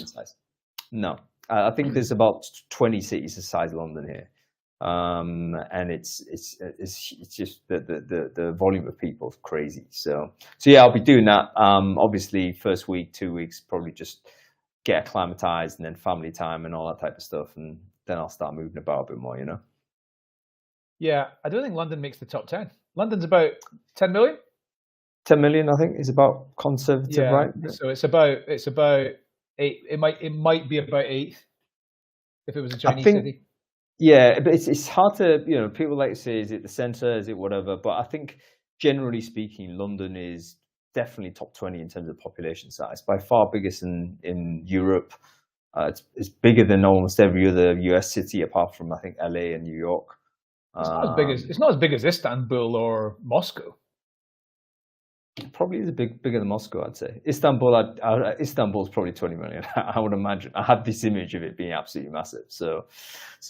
size. No, I think there's about 20 cities the size of London here, and it's just the volume of people is crazy. So yeah, I'll be doing that. Obviously, first week, 2 weeks, probably just get acclimatized, and then family time and all that type of stuff, and then I'll start moving about a bit more. Yeah, I don't think London makes the top 10. London's about 10 million. 10 million, I think, is about conservative, Yeah, right? so it's about eight. It might be about eighth if it was a I Chinese think, city. yeah, but it's hard to, people like to say, is it the center, is it whatever? But I think generally speaking, London is definitely top 20 in terms of population size, by far biggest in Europe. It's bigger than almost every other US city apart from, I think, LA and New York. It's not as big as Istanbul or Moscow. Probably is bigger than Moscow, I'd say. Istanbul's probably 20 million. I would imagine. I have this image of it being absolutely massive. So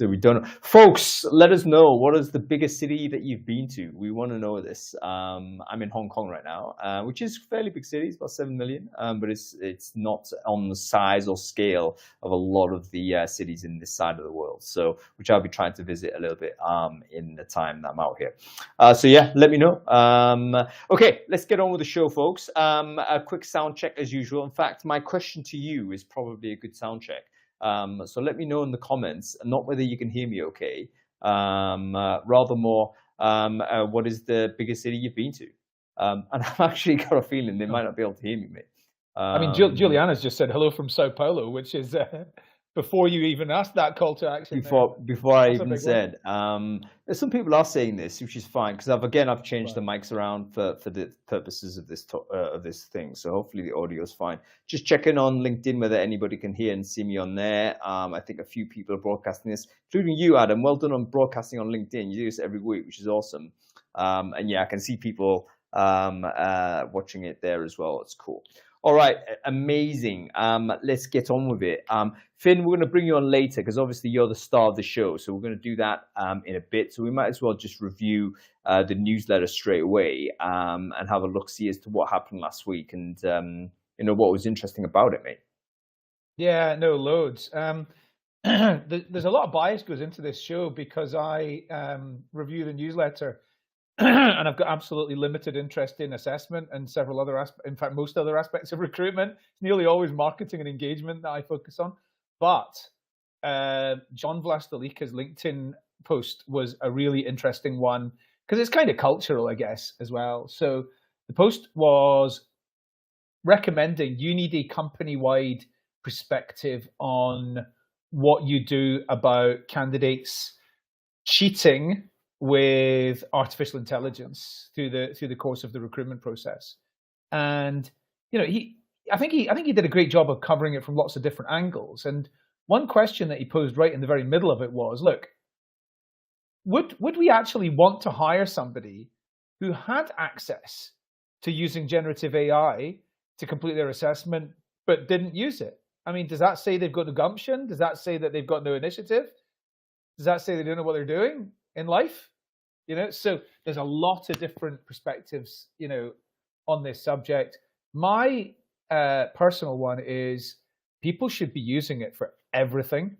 we don't know. Folks, let us know, what is the biggest city that you've been to? We want to know this. I'm in Hong Kong right now, which is a fairly big city. It's about 7 million, but it's not on the size or scale of a lot of the cities in this side of the world. So which I'll be trying to visit a little bit in the time that I'm out here. So yeah, let me know. Okay, let's get on with the show, folks. A quick sound check as usual. In fact, my question to you is probably a good sound check. So let me know in the comments, not whether you can hear me okay, rather more what is the biggest city you've been to? And I've actually got a feeling they might not be able to hear me, mate. I mean, Juliana's just said hello from Sao Paulo, which is before you even asked that call to action. Before I even said, some people are saying this, which is fine, because I've changed the mics around for the purposes of this thing. So hopefully the audio is fine. Just checking on LinkedIn whether anybody can hear and see me on there. I think a few people are broadcasting this, including you, Adam. Well done on broadcasting on LinkedIn. You do this every week, which is awesome. And yeah, I can see people watching it there as well. It's cool. All right, amazing. Let's get on with it. Finn, we're going to bring you on later because obviously you're the star of the show. So we're going to do that in a bit. So we might as well just review the newsletter straight away and have a look-see as to what happened last week and what was interesting about it, mate. Yeah, no, loads. There's a lot of bias goes into this show because I review the newsletter. And I've got absolutely limited interest in assessment and several other aspects. In fact, most other aspects of recruitment. It's nearly always marketing and engagement that I focus on. But John Vlastelica's LinkedIn post was a really interesting one because it's kind of cultural, I guess, as well. So the post was recommending you need a company-wide perspective on what you do about candidates cheating with artificial intelligence through the course of the recruitment process. And I think he did a great job of covering it from lots of different angles. And one question that he posed right in the very middle of it was, look, would we actually want to hire somebody who had access to using generative AI to complete their assessment but didn't use it? I mean, does that say they've got no gumption? Does that say that they've got no initiative? Does that say they don't know what they're doing in life? So there's a lot of different perspectives, on this subject. My personal one is people should be using it for everything.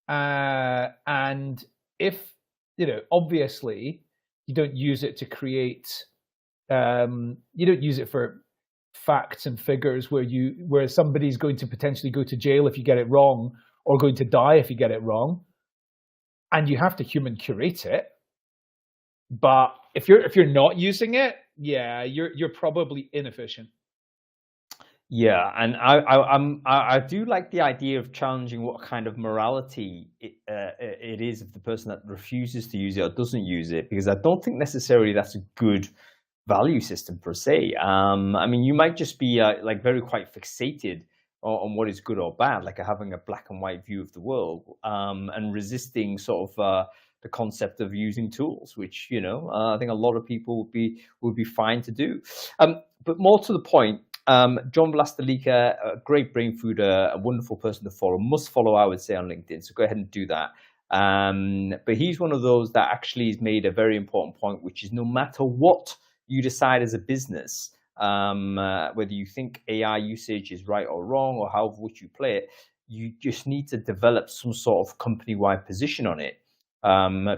And if, obviously you don't use it to create, you don't use it for facts and figures where somebody's going to potentially go to jail if you get it wrong or going to die if you get it wrong. And you have to human curate it. But if you're not using it, yeah, you're probably inefficient. Yeah, and I do like the idea of challenging what kind of morality it is of the person that refuses to use it or doesn't use it, because I don't think necessarily that's a good value system per se. I mean, you might just be like very quite fixated on what is good or bad, like having a black and white view of the world, and resisting sort of the concept of using tools, which I think a lot of people would be fine to do. But more to the point, John Vlastelica, a great brain fooder, a wonderful person to follow, must follow, I would say, on LinkedIn. So go ahead and do that. But he's one of those that actually has made a very important point, which is no matter what you decide as a business, whether you think AI usage is right or wrong or however which you play it, you just need to develop some sort of company-wide position on it,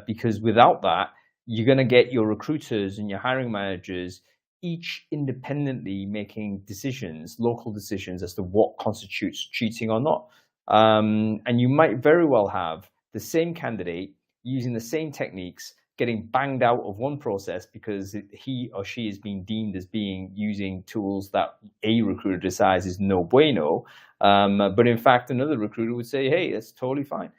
because without that, you're going to get your recruiters and your hiring managers each independently making decisions, local decisions as to what constitutes cheating or not. And you might very well have the same candidate using the same techniques getting banged out of one process because he or she is being deemed as being using tools that a recruiter decides is no bueno. But in fact, another recruiter would say, hey, that's totally fine.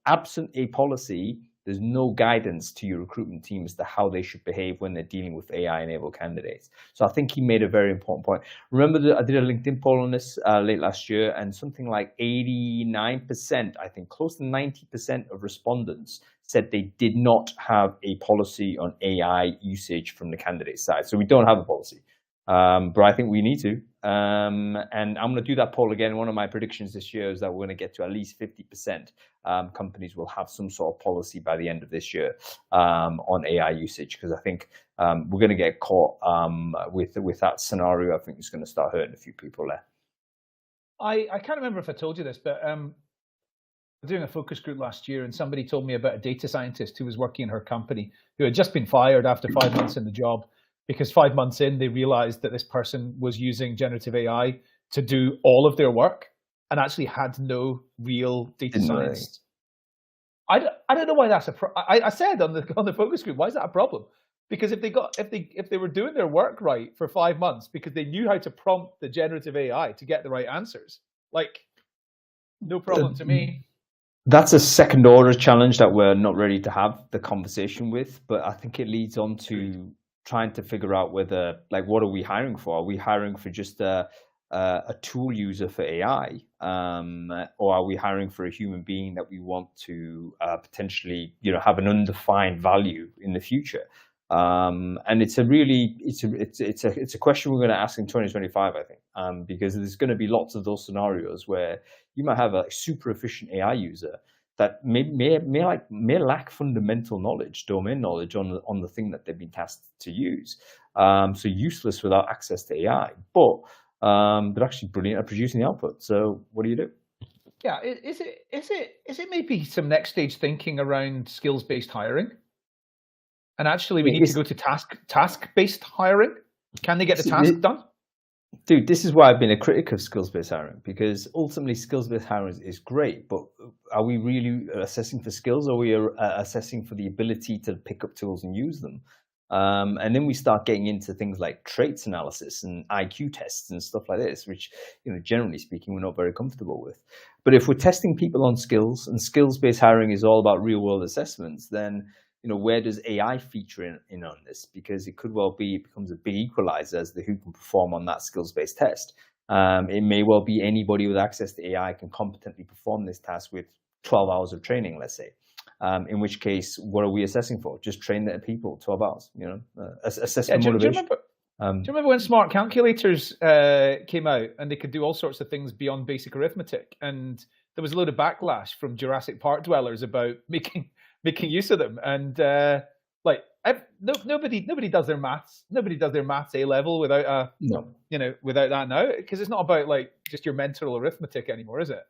Absent a policy, there's no guidance to your recruitment team as to how they should behave when they're dealing with AI-enabled candidates. So I think he made a very important point. Remember that I did a LinkedIn poll on this late last year, and something like 89%, I think close to 90% of respondents said they did not have a policy on AI usage from the candidate side. So we don't have a policy, but I think we need to. And I'm going to do that poll again. One of my predictions this year is that we're going to get to at least 50%. Companies will have some sort of policy by the end of this year on AI usage, because I think we're going to get caught with that scenario. I think it's going to start hurting a few people there. I can't remember if I told you this, but doing a focus group last year, and somebody told me about a data scientist who was working in her company who had just been fired after 5 months in the job, because 5 months in, they realized that this person was using generative AI to do all of their work and actually had no real data science. I don't know why that's a problem. I said on the focus group, why is that a problem? Because if they were doing their work right for 5 months because they knew how to prompt the generative AI to get the right answers, like, no problem to me. That's a second order challenge that we're not ready to have the conversation with, but I think it leads on to trying to figure out whether, like, what are we hiring for? Are we hiring for just a tool user for AI, or are we hiring for a human being that we want to potentially, have an undefined value in the future? And it's a question we're going to ask in 2025, I think, because there's going to be lots of those scenarios where you might have a super efficient AI user that may lack fundamental knowledge, domain knowledge on the thing that they've been tasked to use. So useless without access to AI, but they're actually brilliant at producing the output. So what do you do? Yeah, is it maybe some next stage thinking around skills-based hiring? And actually, we need to go to task-based hiring. Can they get the task done? Dude, this is why I've been a critic of skills-based hiring, because ultimately skills-based hiring is great, but are we really assessing for skills, or are we assessing for the ability to pick up tools and use them? And then we start getting into things like traits analysis and IQ tests and stuff like this, which, generally speaking, we're not very comfortable with. But if we're testing people on skills, and skills-based hiring is all about real-world assessments, then where does AI feature in on this? Because it could well be it becomes a big equalizer as to who can perform on that skills-based test. It may well be anybody with access to AI can competently perform this task with 12 hours of training, let's say. In which case, what are we assessing for? Just train the people 12 hours, assess for motivation. Do you remember when smart calculators came out and they could do all sorts of things beyond basic arithmetic? And there was a load of backlash from Jurassic Park dwellers about making use of them, and nobody does their maths. Nobody does their maths A level without without that now, because it's not about just your mental arithmetic anymore, is it?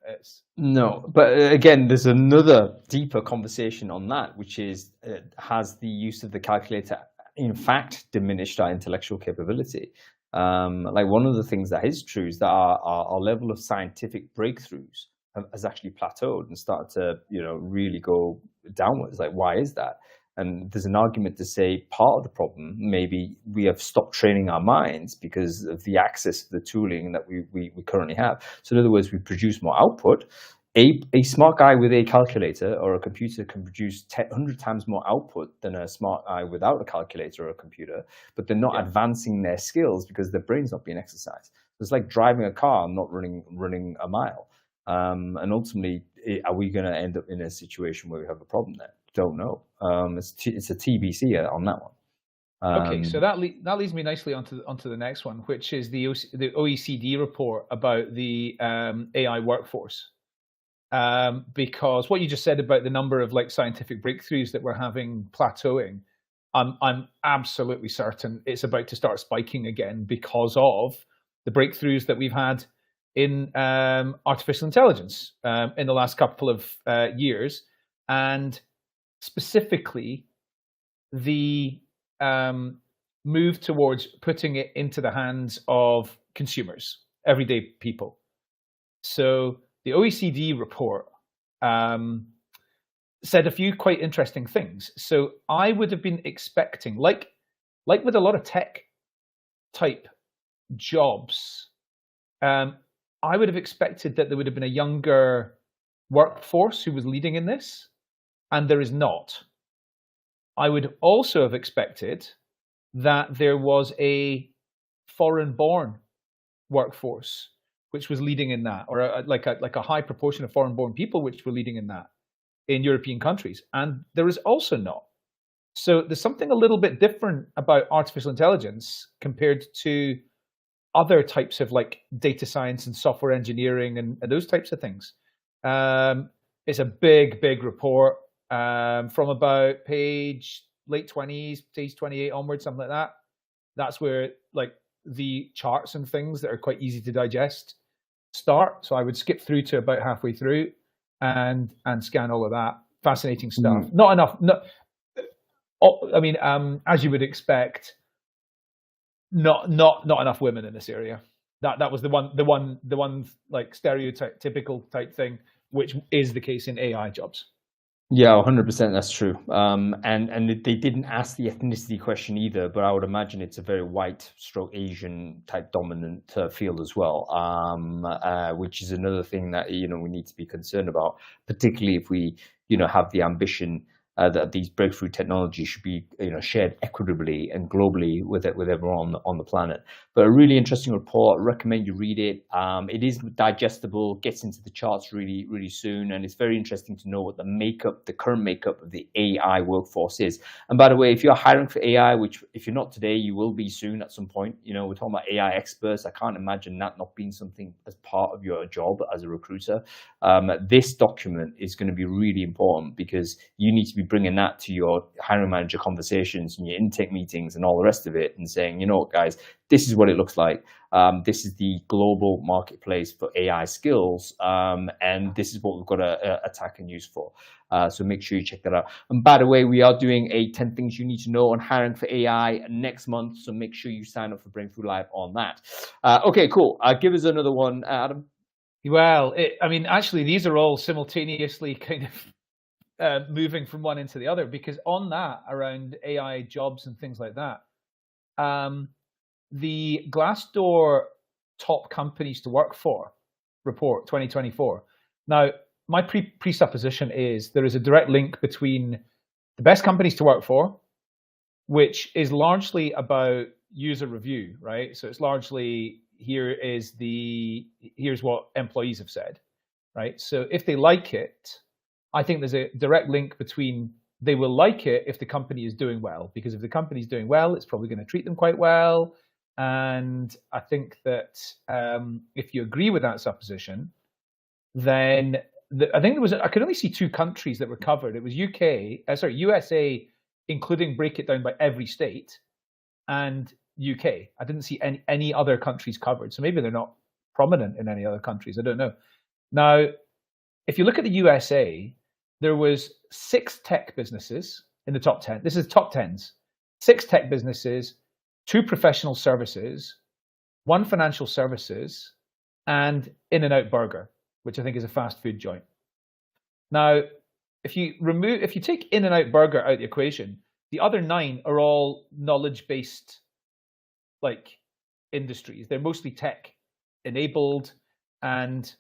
No, but again, there's another deeper conversation on that, which is has the use of the calculator in fact diminished our intellectual capability? One of the things that is true is that our level of scientific breakthroughs has actually plateaued and started to really go downwards. Why is that? And there's an argument to say part of the problem maybe we have stopped training our minds because of the access to the tooling that we currently have. So in other words, we produce more output. A smart guy with a calculator or a computer can produce 100 times more output than a smart guy without a calculator or a computer, but they're not advancing their skills because their brain's not being exercised. It's like driving a car and not running a mile. And ultimately, are we going to end up in a situation where we have a problem there? Don't know. It's a TBC on that one. Okay, so that leads me nicely onto the next one, which is the OECD report about the AI workforce. Because what you just said about the number of scientific breakthroughs that we're having plateauing, I'm absolutely certain it's about to start spiking again because of the breakthroughs that we've had in artificial intelligence in the last couple of years, and specifically the move towards putting it into the hands of consumers, everyday people. So the OECD report said a few quite interesting things. So I would have been expecting, like with a lot of tech type jobs, I would have expected that there would have been a younger workforce who was leading in this, and there is not. I would also have expected that there was a foreign-born workforce which was leading in that, or like a high proportion of foreign-born people which were leading in that in European countries, and there is also not. So there's something a little bit different about artificial intelligence compared to other types of like data science and software engineering and those types of things. It's a big report from about late 20s, page 28 onwards, something like that. That's where like the charts and things that are quite easy to digest start. So I would skip through to about halfway through and scan all of that. Fascinating stuff. Not enough. I mean, as you would expect, not enough women in this area. That was the one like stereotypical type thing, which is the case in AI jobs. Yeah, 100%. That's true. And they didn't ask the ethnicity question either, but I would imagine it's a very white stroke Asian type dominant field as well, which is another thing that we need to be concerned about, particularly if we have the ambition that these breakthrough technologies should be shared equitably and globally with everyone on the planet. But a really interesting report. I recommend you read it. It is digestible, gets into the charts really soon, and it's very interesting to know what the current makeup of the AI workforce is. And by the way, if you're hiring for AI, which if you're not today, you will be soon at some point. We're talking about AI experts. I can't imagine that not being something as part of your job as a recruiter. This document is going to be really important because you need to be bringing that to your hiring manager conversations and your intake meetings and all the rest of it, and saying, what, guys, this is what it looks like. This is the global marketplace for AI skills, and this is what we've got to attack and use for. So make sure you check that out. And by the way, we are doing a 10 things you need to know on hiring for AI next month, so make sure you sign up for Brainfood Live on that. Okay, cool. Give us another one, Adam. Well, I mean, actually, these are all simultaneously kind of moving from one into the other, because on that, around AI jobs and things like that, the Glassdoor top companies to work for report 2024. Now, my presupposition is there is a direct link between the best companies to work for, which is largely about user review, right? So it's largely here's what employees have said, right? So if they like it, I think there's a direct link between they will like it if the company is doing well, because if the company is doing well, it's probably going to treat them quite well. And I think that if you agree with that supposition, then I think I could only see two countries that were covered. It was USA, including break it down by every state, and UK. I didn't see any other countries covered. So maybe they're not prominent in any other countries. I don't know. Now, if you look at the USA, there was 6 tech businesses in the top 10. This is top 10s. 6 tech businesses, 2 professional services, 1 financial services, and In-N-Out Burger, which I think is a fast food joint. Now, if you take In-N-Out Burger out of the equation, the other 9 are all knowledge-based like industries. They're mostly tech enabled. And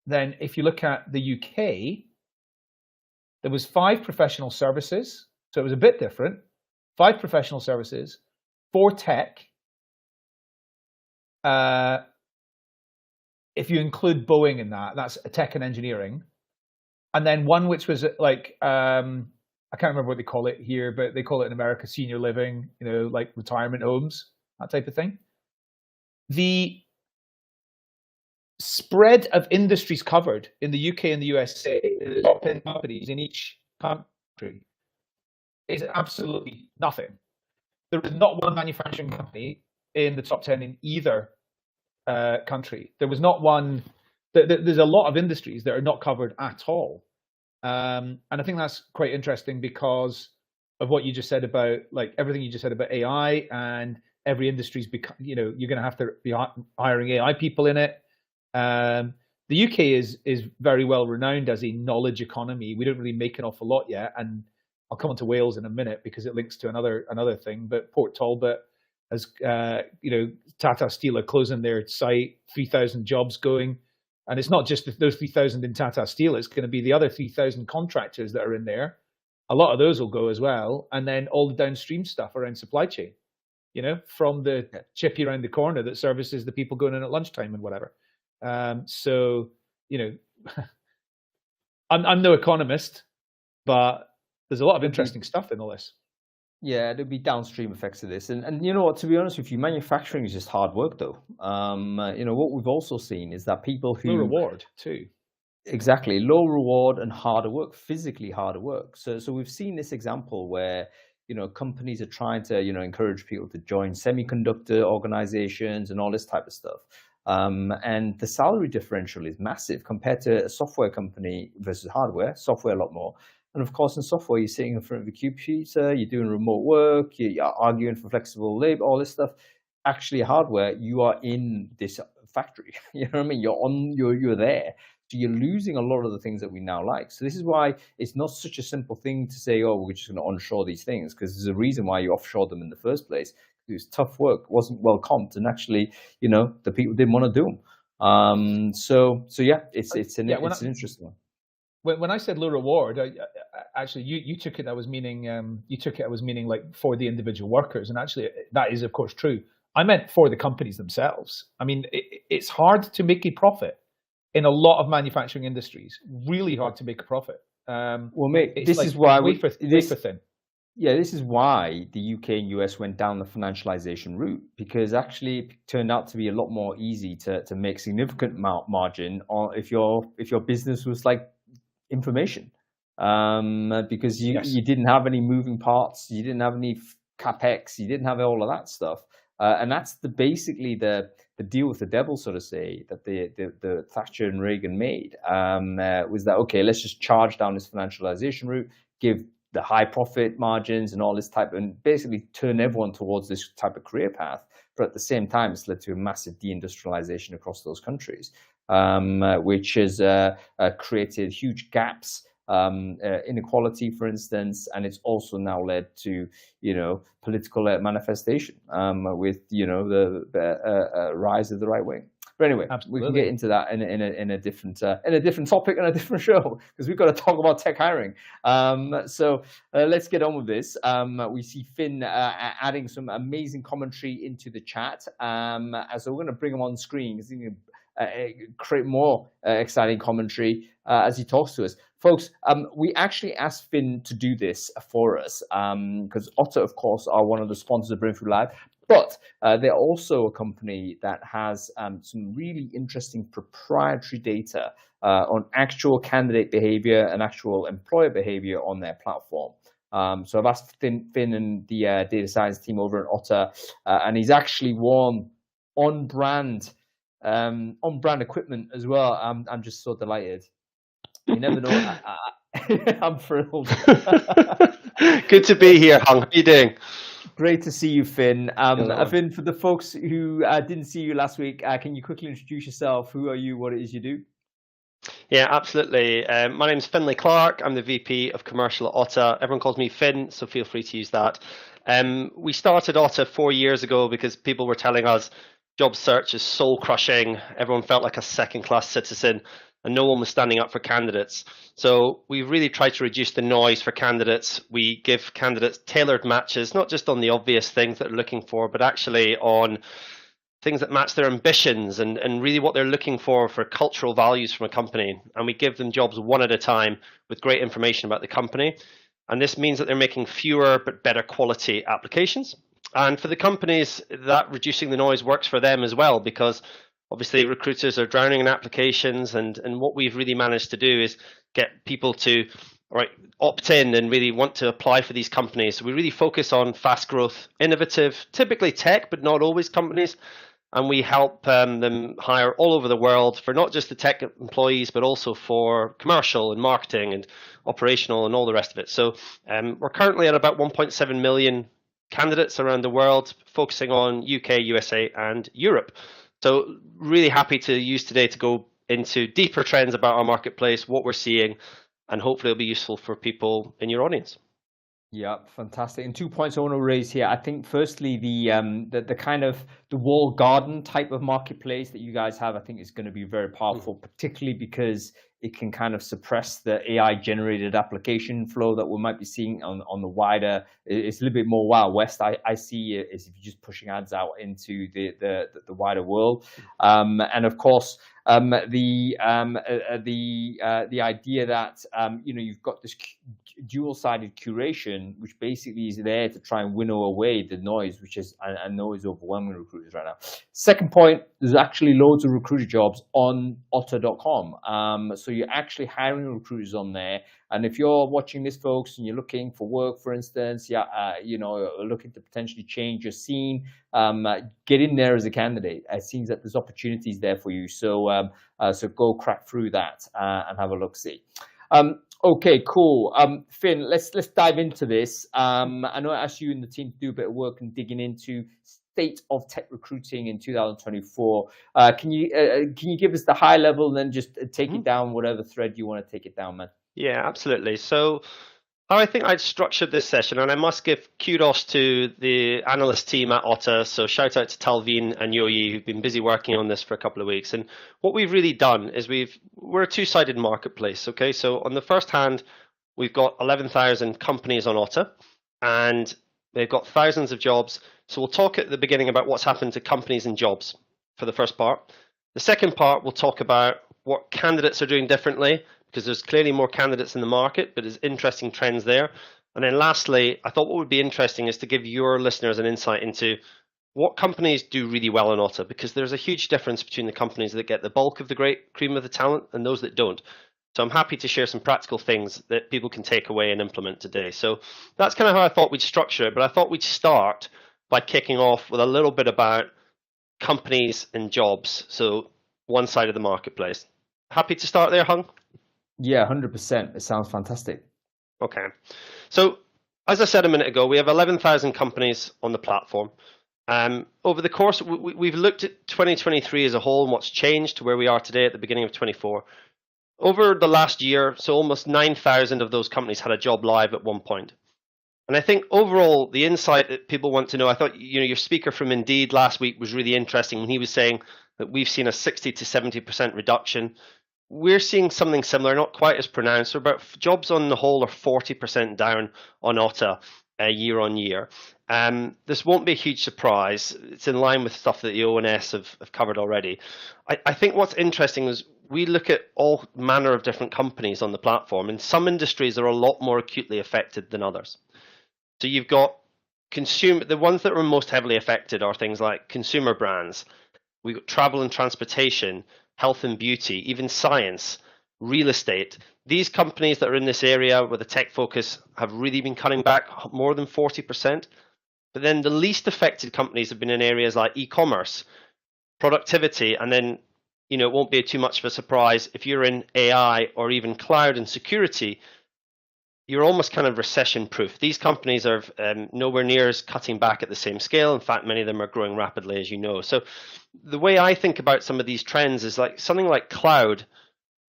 then if you look at the UK, there was 5 professional services. So it was a bit different. 5 professional services, 4 tech. If you include Boeing in that, that's tech and engineering. And then 1 which was like, I can't remember what they call it here, but they call it in America senior living, like retirement homes, that type of thing. The spread of industries covered in the UK and the USA, the top 10 companies in each country, is absolutely nothing. There is not one manufacturing company in the top 10 in either country. There was not one. There's a lot of industries that are not covered at all, and I think that's quite interesting because of what you just said about like everything you just said about AI, and every industry's become. You know, you're going to have to be hiring AI people in it. The UK is very well renowned as a knowledge economy. We don't really make an awful lot yet, and I'll come on to Wales in a minute because it links to another thing. But Port Talbot has, Tata Steel are closing their site, 3,000 jobs going, and it's not just those 3,000 in Tata Steel. It's going to be the other 3,000 contractors that are in there. A lot of those will go as well, and then all the downstream stuff around supply chain. You know, from the chippy around the corner that services the people going in at lunchtime and whatever. So, you know, I'm no economist, but there's a lot of interesting stuff in all this. Yeah, there'll be downstream effects of this. And you know what, to be honest with you, manufacturing is just hard work though. You know, what we've also seen is that people who... No reward too. Exactly, low reward and harder work, physically harder work. So we've seen this example where, you know, companies are trying to, you know, encourage people to join semiconductor organizations and all this type of stuff. And the salary differential is massive compared to a software company versus hardware, software a lot more. And of course, in software, you're sitting in front of a computer, you're doing remote work, you're arguing for flexible labor, all this stuff. Actually, hardware, you are in this factory. You know what I mean? You're there. So you're losing a lot of the things that we now like. So this is why it's not such a simple thing to say, oh, we're just going to onshore these things, because there's a reason why you offshore them in the first place. It was tough work, wasn't well comped, and actually, you know, the people didn't want to do them. So yeah, it's an interesting one. When I said low reward, actually you took it. I was meaning like for the individual workers, and actually that is of course true. I meant for the companies themselves. I mean, it's hard to make a profit in a lot of manufacturing industries. Really hard to make a profit. Well, mate, this is why wafer thin. Yeah, this is why the UK and US went down the financialization route, because actually it turned out to be a lot more easy to make significant margin on if your business was like information, because you didn't have any moving parts, you didn't have any capex, you didn't have all of that stuff, and that's basically the deal with the devil, so to say, that the Thatcher and Reagan made, was that okay? Let's just charge down this financialization route, give the high profit margins and all this type, and basically turn everyone towards this type of career path. But at the same time, it's led to a massive deindustrialization across those countries, which has created huge gaps, inequality, for instance, and it's also now led to, you know, political manifestation, with, you know, the rise of the right wing. But anyway, we can get into that in a different topic and a different show, because we've got to talk about tech hiring. So let's get on with this. We see Finn adding some amazing commentary into the chat. So we're going to bring him on screen because he's going to create more exciting commentary as he talks to us. Folks, we actually asked Finn to do this for us because Otter, of course, are one of the sponsors of Brainfood Live. But they're also a company that has some really interesting proprietary data on actual candidate behavior and actual employer behavior on their platform. So I've asked Finn and the data science team over at Otter, and he's actually worn on-brand equipment as well. I'm just so delighted. You never know. I'm thrilled. Good to be here, Hung. How are you doing? Great to see you, Finn. Finn, for the folks who didn't see you last week, can you quickly introduce yourself? Who are you? What it is you do? Yeah, absolutely. My name's Finlay Clark. I'm the VP of Commercial at Otter. Everyone calls me Finn, so feel free to use that. We started Otter 4 years ago because people were telling us job search is soul crushing. Everyone felt like a second-class citizen, and no one was standing up for candidates. So we really tried to reduce the noise for candidates. We give candidates tailored matches, not just on the obvious things that they're looking for, but actually on things that match their ambitions and really what they're looking for cultural values from a company. And we give them jobs one at a time with great information about the company. And this means that they're making fewer but better quality applications. And for the companies, that reducing the noise works for them as well, because obviously recruiters are drowning in applications, and what we've really managed to do is get people to opt in and really want to apply for these companies. So we really focus on fast growth, innovative, typically tech, but not always companies. and we help them hire all over the world for not just the tech employees, but also for commercial and marketing and operational and all the rest of it. So we're currently at about 1.7 million candidates around the world, focusing on UK, USA, and Europe. So really happy to use today to go into deeper trends about our marketplace, what we're seeing, and hopefully it'll be useful for people in your audience. Yeah, fantastic. And 2 points I want to raise here. I think firstly the kind of the walled garden type of marketplace that you guys have, I think is going to be very powerful, particularly because it can kind of suppress the AI generated application flow that we might be seeing on the wider. It's a little bit more Wild West. I see it as if you're just pushing ads out into the wider world, and of course the idea that you've got this dual-sided curation, which basically is there to try and winnow away the noise, which is I know is overwhelming recruiters right now. Second point, there's actually loads of recruiter jobs on otter.com. So you're actually hiring recruiters on there. And if you're watching this, folks, and you're looking for work, for instance, looking to potentially change your scene, get in there as a candidate. It seems that there's opportunities there for you. So so go crack through that and have a look-see. Okay, cool. Finn, let's dive into this. I know I asked you and the team to do a bit of work and digging into state of tech recruiting in 2024. Can you give us the high level and then just take it down, whatever thread you want to take it down, man? Yeah, absolutely. So how I think I'd structured this session, and I must give kudos to the analyst team at Otter. So shout out to Talveen and Yoyi, who've been busy working on this for a couple of weeks. And what we've really done is we're a two-sided marketplace. Okay, so on the first hand, we've got 11,000 companies on Otter, and they've got thousands of jobs. So we'll talk at the beginning about what's happened to companies and jobs for the first part. The second part, we'll talk about what candidates are doing differently, because there's clearly more candidates in the market, but there's interesting trends there. And then lastly, I thought what would be interesting is to give your listeners an insight into what companies do really well on Otter, because there's a huge difference between the companies that get the bulk of the great cream of the talent and those that don't. So I'm happy to share some practical things that people can take away and implement today. So that's kind of how I thought we'd structure it, but I thought we'd start by kicking off with a little bit about companies and jobs. So one side of the marketplace. Happy to start there, Hung? Yeah, 100%. It sounds fantastic. Okay. So as I said a minute ago, we have 11,000 companies on the platform. Over the course, we've looked at 2023 as a whole and what's changed to where we are today at the beginning of 24. Over the last year, so almost 9,000 of those companies had a job live at one point. And I think overall, the insight that people want to know, I thought your speaker from Indeed last week was really interesting when he was saying that we've seen a 60 to 70% reduction. We're seeing something similar, not quite as pronounced. So about jobs on the whole are 40% down on Otter year on year. This won't be a huge surprise. It's in line with stuff that the ONS have covered already. I think what's interesting is we look at all manner of different companies on the platform, and some industries are a lot more acutely affected than others. So you've got the ones that are most heavily affected are things like consumer brands. We've got travel and transportation, health and beauty, even science, real estate. These companies that are in this area with a tech focus have really been cutting back more than 40%. But then the least affected companies have been in areas like e-commerce, productivity, and then it won't be too much of a surprise if you're in AI or even cloud and security. You're almost kind of recession proof. These companies are nowhere near as cutting back at the same scale. In fact, many of them are growing rapidly, as you know. So the way I think about some of these trends is like something like cloud.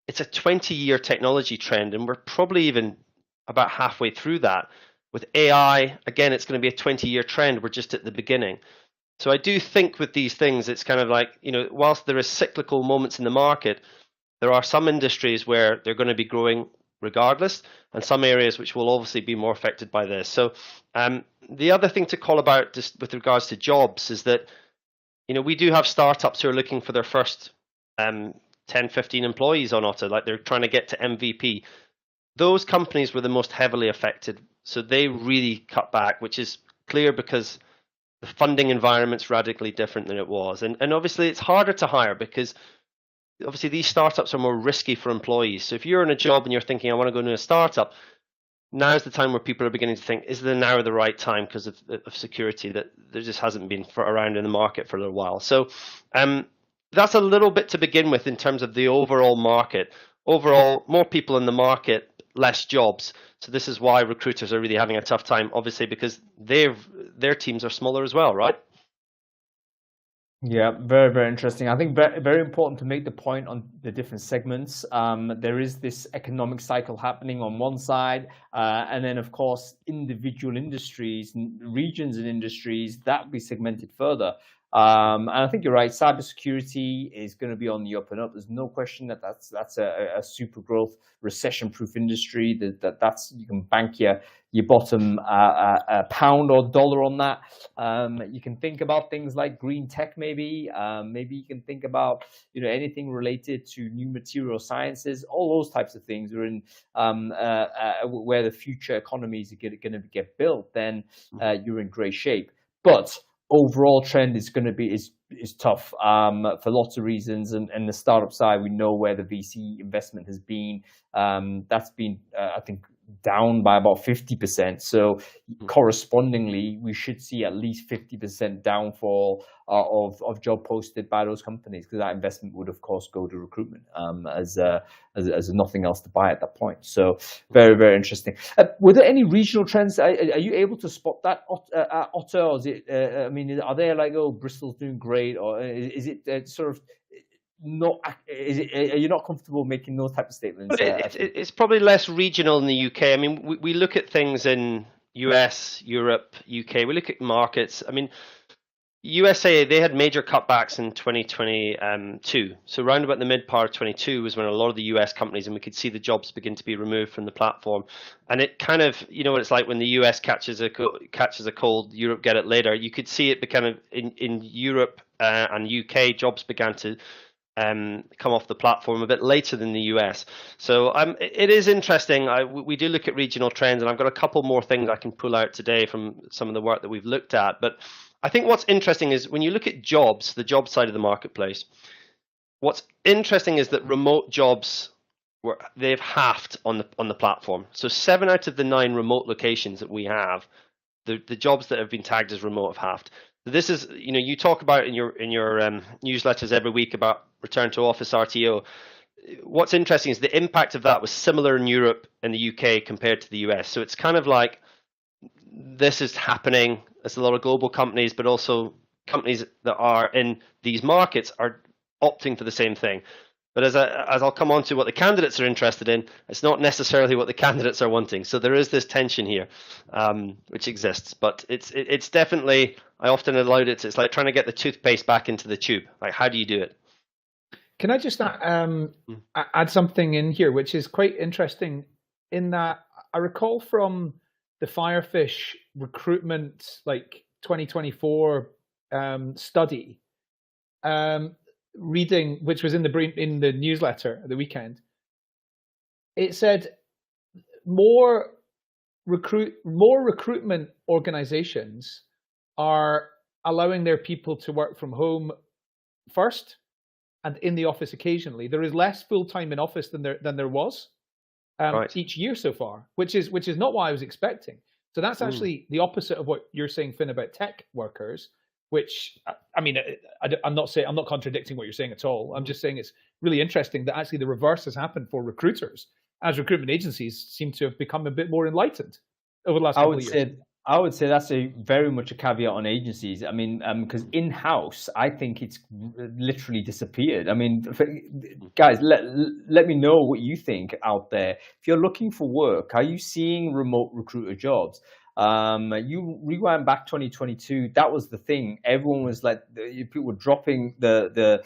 It's a 20-year technology trend, and we're probably even about halfway through that. With AI, again, it's going to be a 20-year trend. We're just at the beginning. So I do think with these things, it's kind of like, whilst there is cyclical moments in the market, there are some industries where they're going to be growing regardless, and some areas which will obviously be more affected by this. So the other thing to call about just with regards to jobs is that, we do have startups who are looking for their first 10, 15 employees on Otter, like they're trying to get to MVP. Those companies were the most heavily affected. So they really cut back, which is clear because the funding environment's radically different than it was. And obviously it's harder to hire because obviously these startups are more risky for employees. So if you're in a job and you're thinking, I want to go into a startup, now's the time where people are beginning to think, is there now the right time because of security that there just hasn't been around in the market for a little while. So that's a little bit to begin with in terms of the overall market. Overall, more people in the market, less jobs. So this is why recruiters are really having a tough time, obviously, because their teams are smaller as well, right? Yeah, very, very interesting. I think very, very important to make the point on the different segments. There is this economic cycle happening on one side, and then, of course, individual industries, regions and industries, that will be segmented further. And I think you're right. Cybersecurity is going to be on the up and up. There's no question that that's a super growth, recession-proof industry. That's you can bank your bottom pound or dollar on that. You can think about things like green tech, maybe. Maybe you can think about anything related to new material sciences. All those types of things are in where the future economies are going to get built. Then you're in great shape. But overall trend is going to be is tough for lots of reasons, and the startup side, we know where the VC investment has been. That's been I think down by about 50%. So correspondingly, we should see at least 50% downfall of job posted by those companies, because that investment would of course go to recruitment as nothing else to buy at that point. So very, very interesting. Were there any regional trends? Are you able to spot that, Otter? Or is it? I mean, are they like, oh, Bristol's doing great, or is it sort of not? Are you not comfortable making those type of statements? It's probably less regional in the UK. I mean, we look at things in US, Europe, UK. We look at markets. I mean, USA, they had major cutbacks in 2022. So around about the mid part of 22 was when a lot of the US companies, and we could see the jobs begin to be removed from the platform. And it kind of, what it's like when the US catches a cold, Europe get it later. You could see it kind of in Europe and UK, jobs began to come off the platform a bit later than the US. So it is interesting. We do look at regional trends, and I've got a couple more things I can pull out today from some of the work that we've looked at. But I think what's interesting is when you look at jobs, the job side of the marketplace, what's interesting is that remote jobs they've halved on the platform. So 7 out of the 9 remote locations that we have, the jobs that have been tagged as remote have halved. This is, you talk about in your newsletters every week about return to office RTO. What's interesting is the impact of that was similar in Europe and the UK compared to the US. So it's kind of like this is happening as a lot of global companies, but also companies that are in these markets are opting for the same thing. But as I'll come on to what the candidates are interested in, it's not necessarily what the candidates are wanting. So there is this tension here, which exists. But it's definitely, I often alluded it. It's like trying to get the toothpaste back into the tube. Like, how do you do it? Can I just add something in here, which is quite interesting, in that I recall from the Firefish recruitment, like 2024 study, reading, which was in the newsletter at the weekend, it said more recruitment organizations are allowing their people to work from home first and in the office occasionally. There is less full time in office than there was right. each year so far, which is not what I was expecting. So that's actually the opposite of what you're saying, Finn, about tech workers. Which, I mean, I'm not contradicting what you're saying at all. I'm just saying it's really interesting that actually the reverse has happened for recruiters, as recruitment agencies seem to have become a bit more enlightened over the last couple of years. I would say that's very much a caveat on agencies. I mean, because in-house, I think it's literally disappeared. I mean, guys, let me know what you think out there. If you're looking for work, are you seeing remote recruiter jobs? You rewind back 2022, that was the thing. Everyone was like, people were dropping the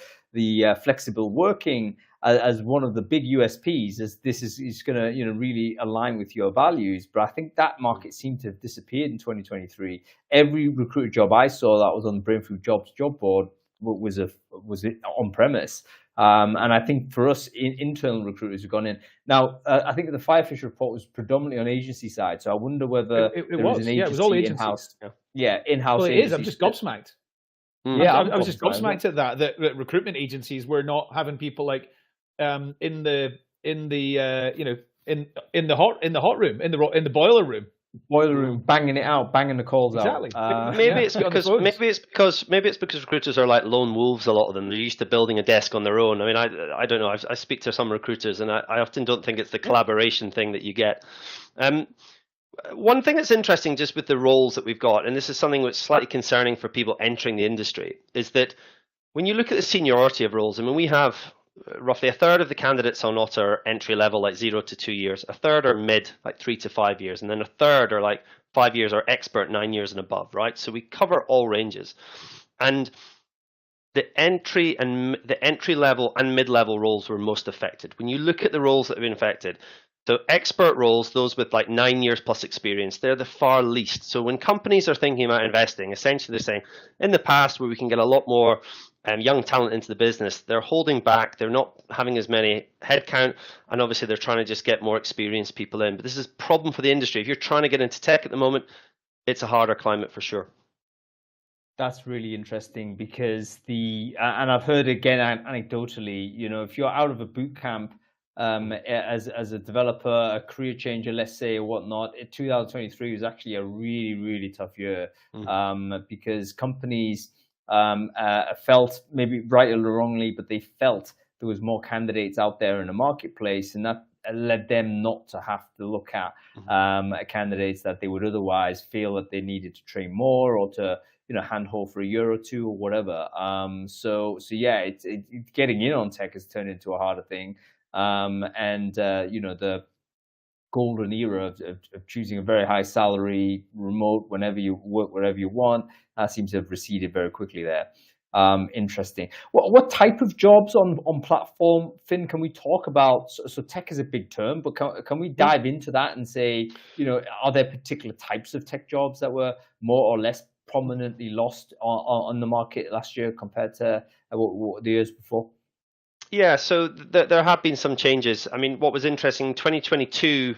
flexible working as one of the big USPs, as this is going to really align with your values. But I think that market seemed to have disappeared in 2023. Every recruiter job I saw that was on the Brainfood Jobs job board was on premise. And I think for us, internal recruiters have gone in. Now, I think the Firefish report was predominantly on agency side, so I wonder whether it was an agency, it was all in-house. Yeah, in-house. Well, it is. I'm just gobsmacked. Yeah, I was just gobsmacked at that recruitment agencies were not having people like in the in the hot room, in the boiler room. Boiler room, banging it out, banging the calls Exactly. out. Maybe Yeah, it's get on the because phones. maybe it's because recruiters are like lone wolves. A lot of them, they're used to building a desk on their own. I mean, I don't know. I speak to some recruiters, and I often don't think it's the collaboration thing that you get. One thing that's interesting just with the roles that we've got, and this is something that's slightly concerning for people entering the industry, is that when you look at the seniority of roles, I mean, we have roughly a third of the candidates on Otter are entry level, like 0 to 2 years, a third are mid, like 3 to 5 years, and then a third are like 5 years or expert, 9 years and above, right? So we cover all ranges. And the entry level and mid level roles were most affected. When you look at the roles that have been affected, so expert roles, those with like 9 years plus experience, they're the far least. So when companies are thinking about investing, essentially they're saying, in the past where we can get a lot more young talent into the business, they're holding back, they're not having as many headcount, and obviously they're trying to just get more experienced people in. But this is a problem for the industry. If you're trying to get into tech at the moment, it's a harder climate for sure. That's really interesting because and I've heard again anecdotally, you know, if you're out of a boot camp as a developer, a career changer, let's say, or whatnot, 2023 was actually a really, really tough year because companies felt, maybe right or wrongly, but they felt there was more candidates out there in the marketplace, and that led them not to have to look at candidates that they would otherwise feel that they needed to train more or to, you know, handhold for a year or two or whatever. So yeah, it's getting in on tech has turned into a harder thing. You know, the golden era of choosing a very high salary, remote, whenever you work, wherever you want, seems to have receded very quickly there. Interesting. What type of jobs on platform, Finn, can we talk about? So tech is a big term, but can we dive into that and say, you know, are there particular types of tech jobs that were more or less prominently lost on the market last year compared to the years before? Yeah, so there have been some changes. I mean, what was interesting, 2022,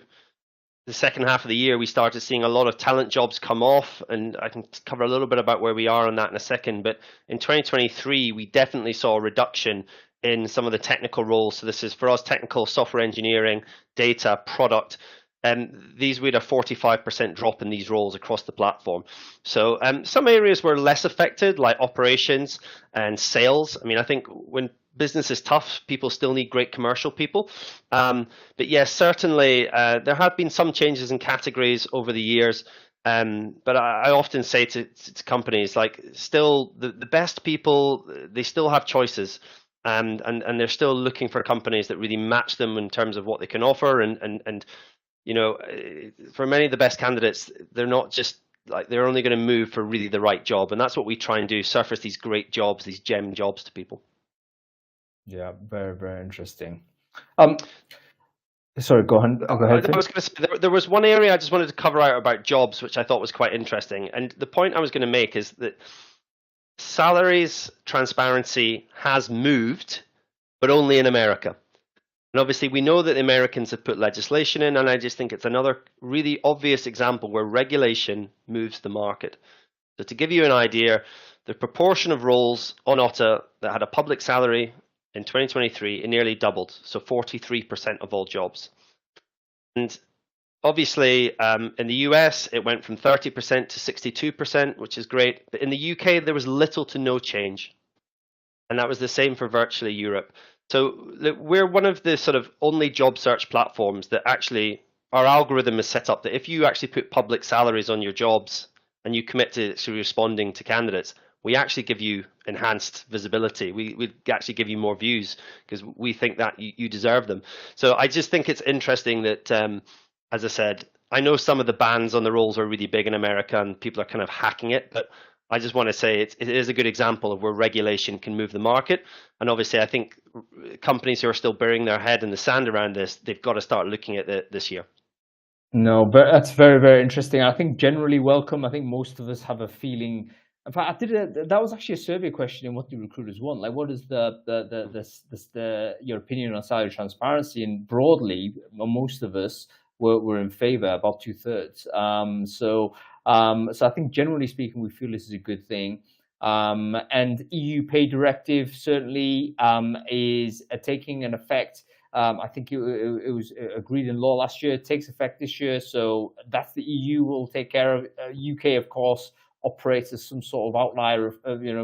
the second half of the year, we started seeing a lot of talent jobs come off, and I can cover a little bit about where we are on that in a second. But in 2023, we definitely saw a reduction in some of the technical roles. So this is for us, technical software engineering, data, product. And these we had a 45% drop in these roles across the platform. So some areas were less affected, like operations and sales. I mean, I think when business is tough, people still need great commercial people. But yes, certainly there have been some changes in categories over the years. But I often say to companies, like, still the best people, they still have choices. And they're still looking for companies that really match them in terms of what they can offer. And you know, for many of the best candidates, they're not just like, they're only going to move for really the right job. And that's what we try and do, surface these great jobs, these gem jobs to people. Yeah, very, very interesting. Sorry, go ahead. Go ahead. I was going to say, there was one area I just wanted to cover out about jobs, which I thought was quite interesting. And the point I was going to make is that salaries transparency has moved, but only in America. And obviously, we know that the Americans have put legislation in, and I just think it's another really obvious example where regulation moves the market. So to give you an idea, the proportion of roles on Otta that had a public salary in 2023, it nearly doubled, so 43% of all jobs. And obviously, in the US, it went from 30% to 62%, which is great. But in the UK, there was little to no change. And that was the same for virtually Europe. So we're one of the sort of only job search platforms that actually, our algorithm is set up that if you actually put public salaries on your jobs and you commit to responding to candidates, we actually give you enhanced visibility. We actually give you more views because we think that you deserve them. So I just think it's interesting that, as I said, I know some of the bans on the roles are really big in America and people are kind of hacking it, but I just want to say it is a good example of where regulation can move the market. And obviously, I think companies who are still burying their head in the sand around this, they've got to start looking at it this year. No, but that's very, very interesting. I think generally welcome. I think most of us have a feeling. In fact, that was actually a survey question in what do recruiters want? Like, what is your opinion on salary transparency? And broadly, most of us were in favor, about 2/3. So I think generally speaking, we feel this is a good thing. And EU pay directive certainly is taking an effect I think it was agreed in law last year. It takes effect this year, so that's the EU will take care of. UK, of course, operates as some sort of outlier of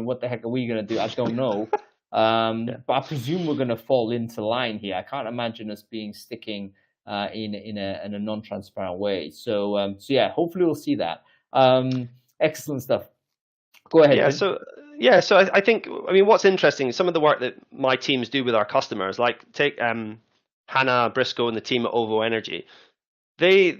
what the heck are we going to do? I don't know. But I presume we're going to fall into line here. I can't imagine us being sticking in a non-transparent way. So yeah, hopefully we'll see that. Excellent stuff. Go ahead. So I think, what's interesting is some of the work that my teams do with our customers, like take Hannah Briscoe and the team at OVO Energy. They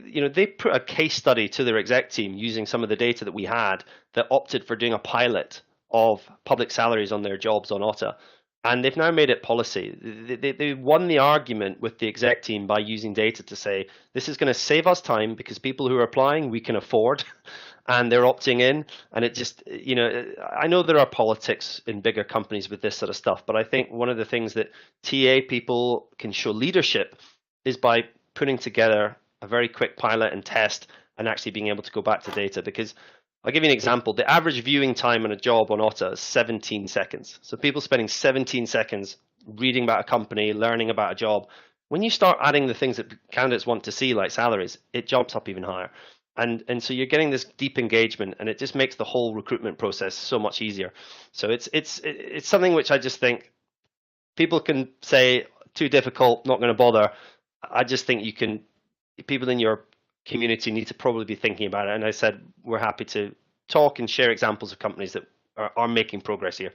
put a case study to their exec team using some of the data that we had that opted for doing a pilot of public salaries on their jobs on Otta. And they've now made it policy. They won the argument with the exec team by using data to say, this is going to save us time because people who are applying, we can afford, and they're opting in. And it just, I know there are politics in bigger companies with this sort of stuff, but I think one of the things that TA people can show leadership is by putting together a very quick pilot and test and actually being able to go back to data. Because I'll give you an example. The average viewing time on a job on Otta is 17 seconds. So people spending 17 seconds reading about a company, learning about a job. When you start adding the things that candidates want to see, like salaries, it jumps up even higher. And so you're getting this deep engagement, and it just makes the whole recruitment process so much easier. So it's something which I just think people can say too difficult, not going to bother. I just think people in your community need to probably be thinking about it. And I said, we're happy to talk and share examples of companies that are making progress here.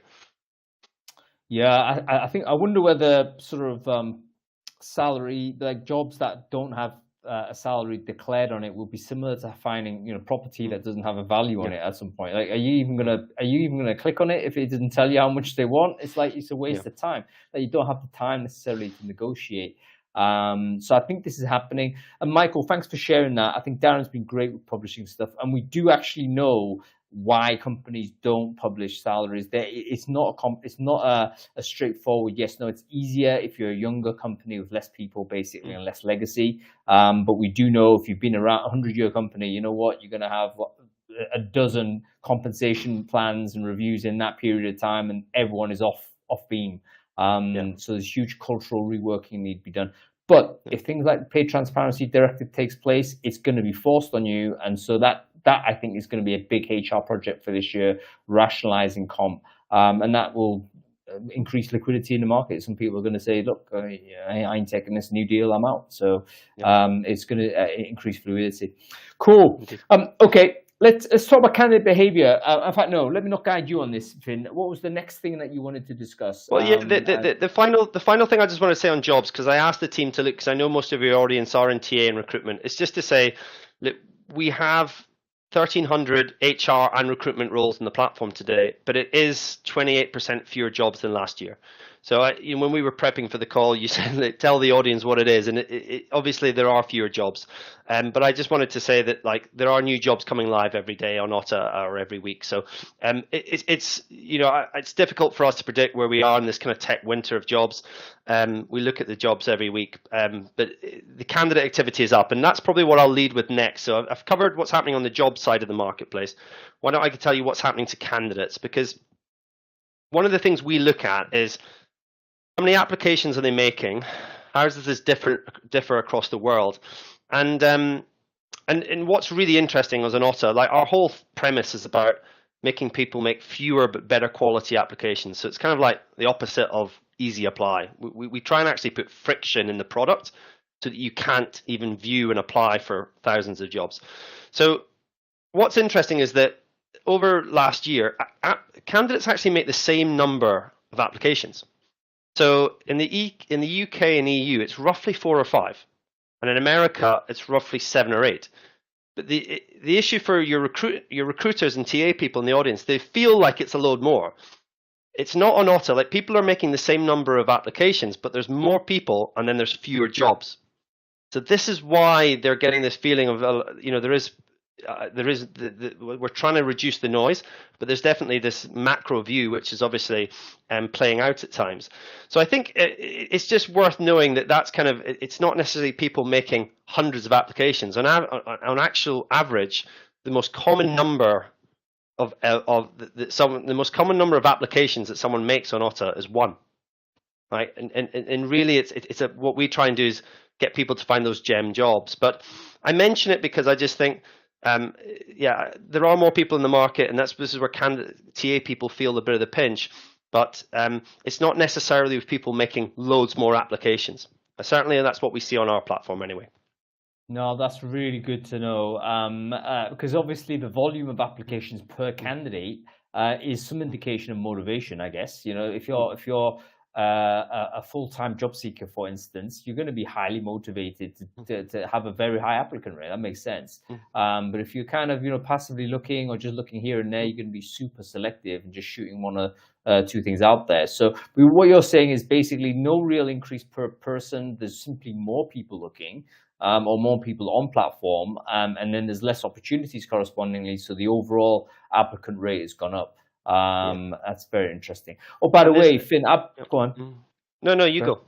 Yeah, I wonder whether sort of salary, like jobs that don't have a salary declared on it, will be similar to finding property that doesn't have a value on it at some point. Like, are you even gonna click on it if it doesn't tell you how much they want? It's like it's a waste of time. That you don't have the time necessarily to negotiate. So I think this is happening. And Michael, thanks for sharing that. I think Darren's been great with publishing stuff, and we do actually know why companies don't publish salaries. It's not a straightforward yes, no. It's easier if you're a younger company with less people, basically, and less legacy. But we do know if you've been around a 100-year company, you know what, you're going to have a dozen compensation plans and reviews in that period of time, and everyone is off beam. So there's huge cultural reworking need to be done. But if things like the Pay Transparency Directive takes place, it's going to be forced on you. And so that I think is going to be a big HR project for this year, rationalizing comp. And that will increase liquidity in the market. Some people are going to say, look, I ain't taking this new deal, I'm out. So it's going to increase fluidity. Cool. Okay. Let's talk about candidate behavior. In fact, no, let me not guide you on this, Finn. What was the next thing that you wanted to discuss? Well, the final thing I just want to say on jobs, because I asked the team to look, because I know most of your audience are in TA and recruitment. It's just to say, look, we have 1,300 HR and recruitment roles in the platform today, but it is 28% fewer jobs than last year. So when we were prepping for the call, you said, tell the audience what it is. And it obviously there are fewer jobs. But I just wanted to say that there are new jobs coming live every day on Otta or every week. So it's difficult for us to predict where we are in this kind of tech winter of jobs. We look at the jobs every week, but the candidate activity is up. And that's probably what I'll lead with next. So I've covered what's happening on the job side of the marketplace. Why don't I tell you what's happening to candidates? Because one of the things we look at is, how many applications are they making? How does this differ across the world? And what's really interesting as an Otta, like our whole premise is about making people make fewer but better quality applications. So it's kind of like the opposite of easy apply. We try and actually put friction in the product so that you can't even view and apply for thousands of jobs. So what's interesting is that over last year, candidates actually make the same number of applications. So in the UK and EU, it's roughly 4 or 5, and in America, it's roughly 7 or 8. But the issue for your recruiters and TA people in the audience, they feel like it's a load more. It's not on Otta. Like, people are making the same number of applications, but there's more people, and then there's fewer jobs. So this is why they're getting this feeling of we're trying to reduce the noise, but there's definitely this macro view which is obviously playing out at times. So I think it's just worth knowing that that's kind of, it's not necessarily people making hundreds of applications. On actual average, the most common number the most common number of applications that someone makes on Otta is 1. right? And really, it's what we try and do is get people to find those gem jobs. But I mention it because I just think, yeah, there are more people in the market, and this is where TA people feel a bit of the pinch. But it's not necessarily with people making loads more applications. Certainly, that's what we see on our platform anyway. No, that's really good to know, because obviously the volume of applications per candidate is some indication of motivation, I guess. You know, if you're a full-time job seeker, for instance, you're going to be highly motivated to have a very high applicant rate. That makes sense. But if you're kind of, you know, passively looking or just looking here and there, you're going to be super selective and just shooting one or two things out there. So what you're saying is basically no real increase per person. There's simply more people looking. Or more people on platform, and then there's less opportunities correspondingly, so the overall applicant rate has gone up. That's very interesting. Oh, by the way, Finn, go on. No, you go.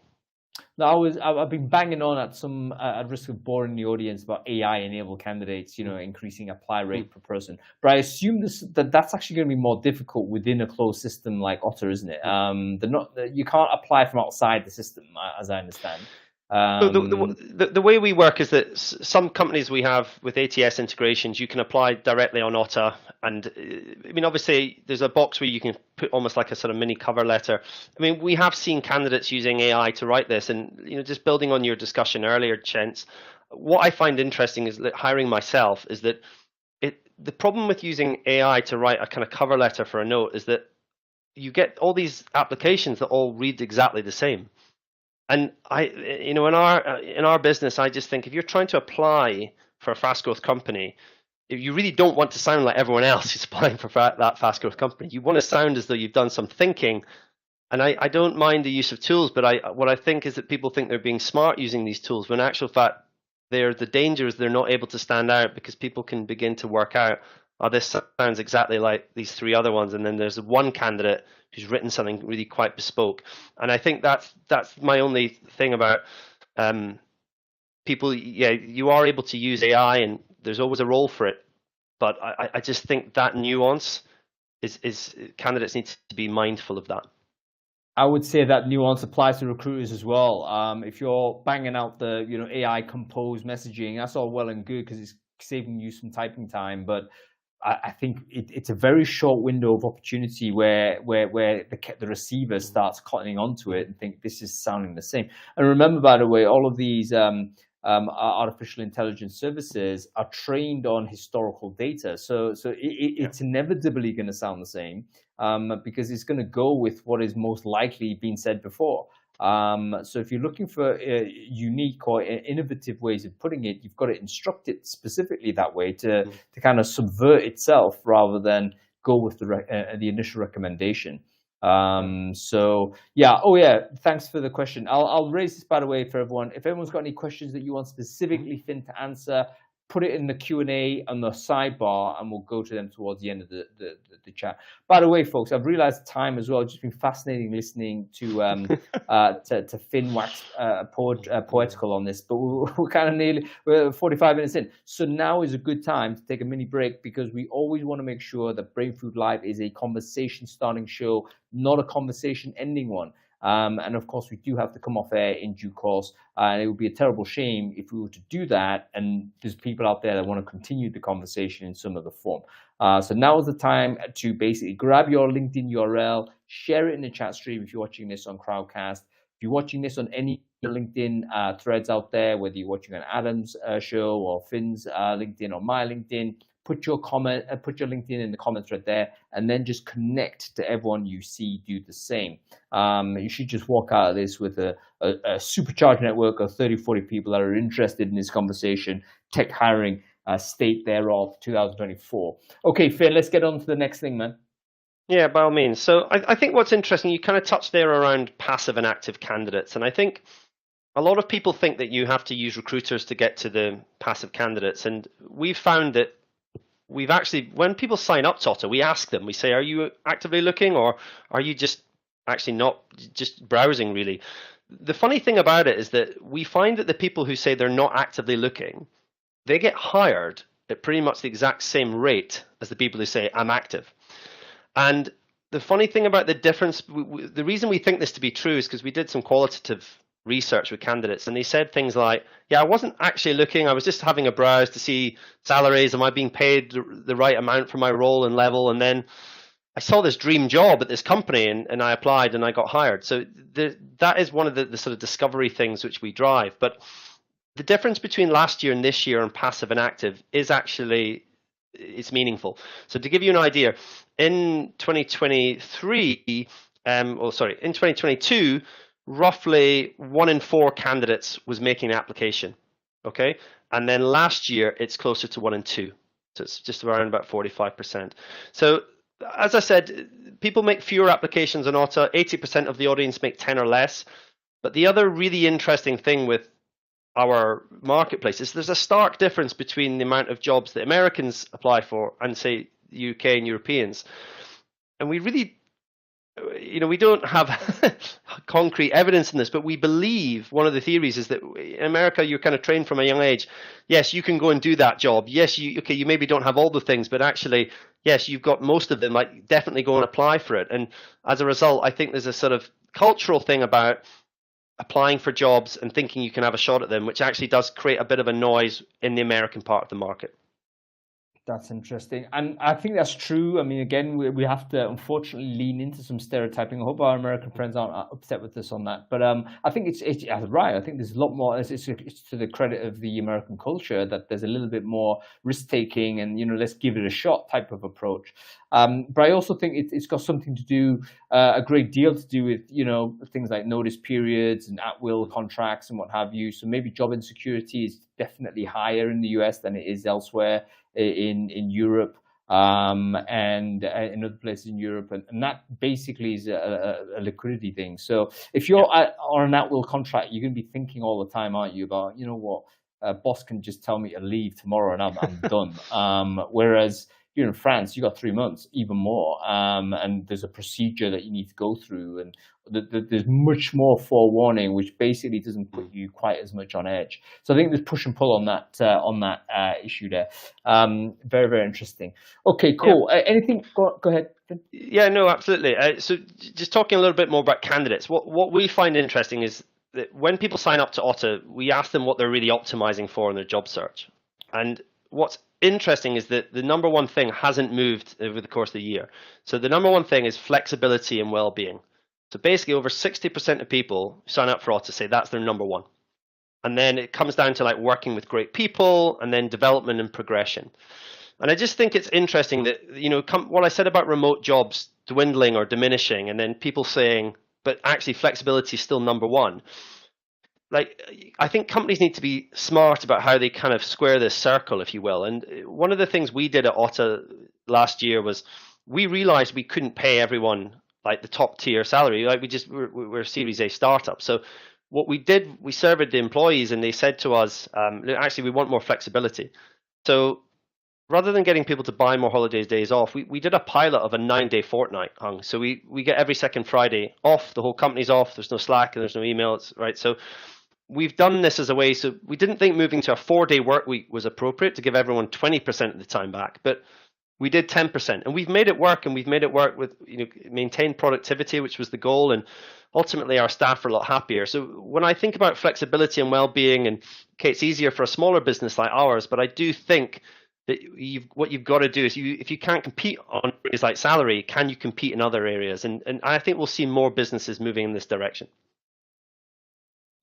No, I've been banging on at some at risk of boring the audience about AI-enabled candidates, you know, increasing apply rate per person. But I assume that's actually going to be more difficult within a closed system like Otter, isn't it? You can't apply from outside the system, as I understand. So the way we work is that some companies we have with ATS integrations, you can apply directly on Otter. And I mean, obviously, there's a box where you can put almost like a sort of mini cover letter. I mean, we have seen candidates using AI to write this. And, you know, just building on your discussion earlier, Chance, what I find interesting is that hiring myself is that the problem with using AI to write a kind of cover letter for a note is that you get all these applications that all read exactly the same. And you know, in our business, I just think if you're trying to apply for a fast growth company, if you really don't want to sound like everyone else who's applying for that fast growth company. You want to sound as though you've done some thinking. And I don't mind the use of tools, but what I think is that people think they're being smart using these tools, when in actual fact, the danger is they're not able to stand out because people can begin to work out, oh, this sounds exactly like these three other ones. And then there's one candidate who's written something really quite bespoke. And I think that's my only thing about people. Yeah, you are able to use AI and there's always a role for it. But I just think that nuance is candidates need to be mindful of that. I would say that nuance applies to recruiters as well. If you're banging out the AI composed messaging, that's all well and good because it's saving you some typing time, but I think it's a very short window of opportunity where the receiver starts cottoning onto it and think this is sounding the same. And remember, by the way, all of these artificial intelligence services are trained on historical data, so it's inevitably going to sound the same because it's going to go with what is most likely been said before. So if you're looking for unique or innovative ways of putting it, you've got to instruct it specifically that way to kind of subvert itself rather than go with the initial recommendation. So yeah, thanks for the question. I'll raise this, by the way, for everyone. If everyone's got any questions that you want specifically Finn to answer, put it in the Q&A on the sidebar and we'll go to them towards the end of the chat. By the way, folks, I've realized time as well. It's just been fascinating listening to Finn wax poetical on this, but we're kind of we're 45 minutes in. So now is a good time to take a mini break because we always want to make sure that Brain Food Live is a conversation starting show, not a conversation ending one. And of course, we do have to come off air in due course. And it would be a terrible shame if we were to do that. And there's people out there that want to continue the conversation in some other form. So now is the time to basically grab your LinkedIn URL, share it in the chat stream if you're watching this on Crowdcast. If you're watching this on any LinkedIn threads out there, whether you're watching an Adam's show or Finn's LinkedIn or my LinkedIn, put your LinkedIn in the comment thread there, and then just connect to everyone you see do the same. You should just walk out of this with a supercharged network of 30, 40 people that are interested in this conversation, tech hiring, state thereof 2024. Okay, Finn, let's get on to the next thing, man. Yeah, by all means. So I think what's interesting, you kind of touched there around passive and active candidates. And I think a lot of people think that you have to use recruiters to get to the passive candidates. And we've found that we've actually, when people sign up to Otter, we ask them, we say, are you actively looking or are you just actually not just browsing really? The funny thing about it is that we find that the people who say they're not actively looking, they get hired at pretty much the exact same rate as the people who say I'm active. And the funny thing about the difference, the reason we think this to be true is because we did some qualitative research with candidates, and they said things like, yeah, I wasn't actually looking, I was just having a browse to see salaries, am I being paid the right amount for my role and level, and then I saw this dream job at this company and I applied and I got hired. So that is one of the sort of discovery things which we drive. But the difference between last year and this year on passive and active is actually, it's meaningful. So to give you an idea, in 2023, in 2022, roughly 1 in 4 candidates was making an application. Okay. And then last year, it's closer to 1 in 2. So it's just around about 45%. So as I said, people make fewer applications on Otta. 80% of the audience make 10 or less. But the other really interesting thing with our marketplace is there's a stark difference between the amount of jobs that Americans apply for and, say, the UK and Europeans. And we really, we don't have concrete evidence in this, but we believe one of the theories is that in America, you're kind of trained from a young age. Yes, you can go and do that job. Yes, you maybe don't have all the things, but actually, yes, you've got most of them. Like, definitely go and apply for it. And as a result, I think there's a sort of cultural thing about applying for jobs and thinking you can have a shot at them, which actually does create a bit of a noise in the American part of the market. That's interesting. And I think that's true. I mean, again, we have to unfortunately lean into some stereotyping. I hope our American friends aren't upset with us on that. But I think it's right. I think there's a lot more. It's to the credit of the American culture that there's a little bit more risk taking and, let's give it a shot type of approach. But I also think it's got something to do, a great deal to do with, things like notice periods and at-will contracts and what have you. So maybe job insecurity is definitely higher in the US than it is elsewhere in Europe and in other places in Europe. And that basically is a liquidity thing. So if you're on an at-will contract, you're going to be thinking all the time, aren't you, about, boss can just tell me to leave tomorrow and I'm done. Whereas you're in France, you got 3 months, even more, and there's a procedure that you need to go through, and there's much more forewarning, which basically doesn't put you quite as much on edge. So I think there's push and pull on that issue there. Very, very interesting. Okay, cool. Yeah. Anything? Go ahead. Yeah, no, absolutely. So just talking a little bit more about candidates, what we find interesting is that when people sign up to Otta, we ask them what they're really optimizing for in their job search. And what's interesting is that the number one thing hasn't moved over the course of the year. So the number one thing is flexibility and well-being. So basically over 60% of people who sign up for Otta say that's their number one. And then it comes down to like working with great people and then development and progression. And I just think it's interesting that, what I said about remote jobs dwindling or diminishing and then people saying, but actually flexibility is still number one. Like, I think companies need to be smart about how they kind of square this circle, if you will. And one of the things we did at Otta last year was we realized we couldn't pay everyone like the top tier salary. Like we're a Series A startup. So what we did, we surveyed the employees and they said to us, actually, we want more flexibility. So rather than getting people to buy more holidays days off, we did a pilot of a 9-day fortnight, Hung. So we get every second Friday off. The whole company's off. There's no Slack and there's no emails, right? So we've done this as a way, so we didn't think moving to a 4-day work week was appropriate to give everyone 20% of the time back, but we did 10%, and we've made it work, and we've made it work with, maintain productivity, which was the goal, and ultimately our staff are a lot happier. So when I think about flexibility and well-being, and okay, it's easier for a smaller business like ours, but I do think that what you've got to do is if you can't compete on areas like salary, can you compete in other areas? And I think we'll see more businesses moving in this direction.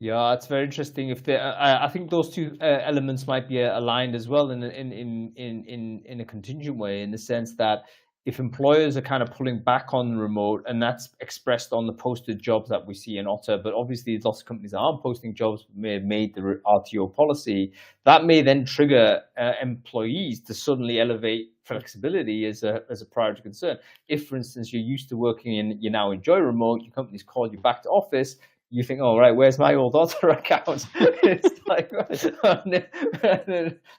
Yeah, it's very interesting. I think those two elements might be aligned as well in a contingent way, in the sense that if employers are kind of pulling back on remote, and that's expressed on the posted jobs that we see in Otta, but obviously lots of companies aren't posting jobs, may have made the RTO policy, that may then trigger employees to suddenly elevate flexibility as a priority concern. If, for instance, you're used to working and you now enjoy remote, your company's called you back to office, you think, oh, right, where's my old Otta account? It's like,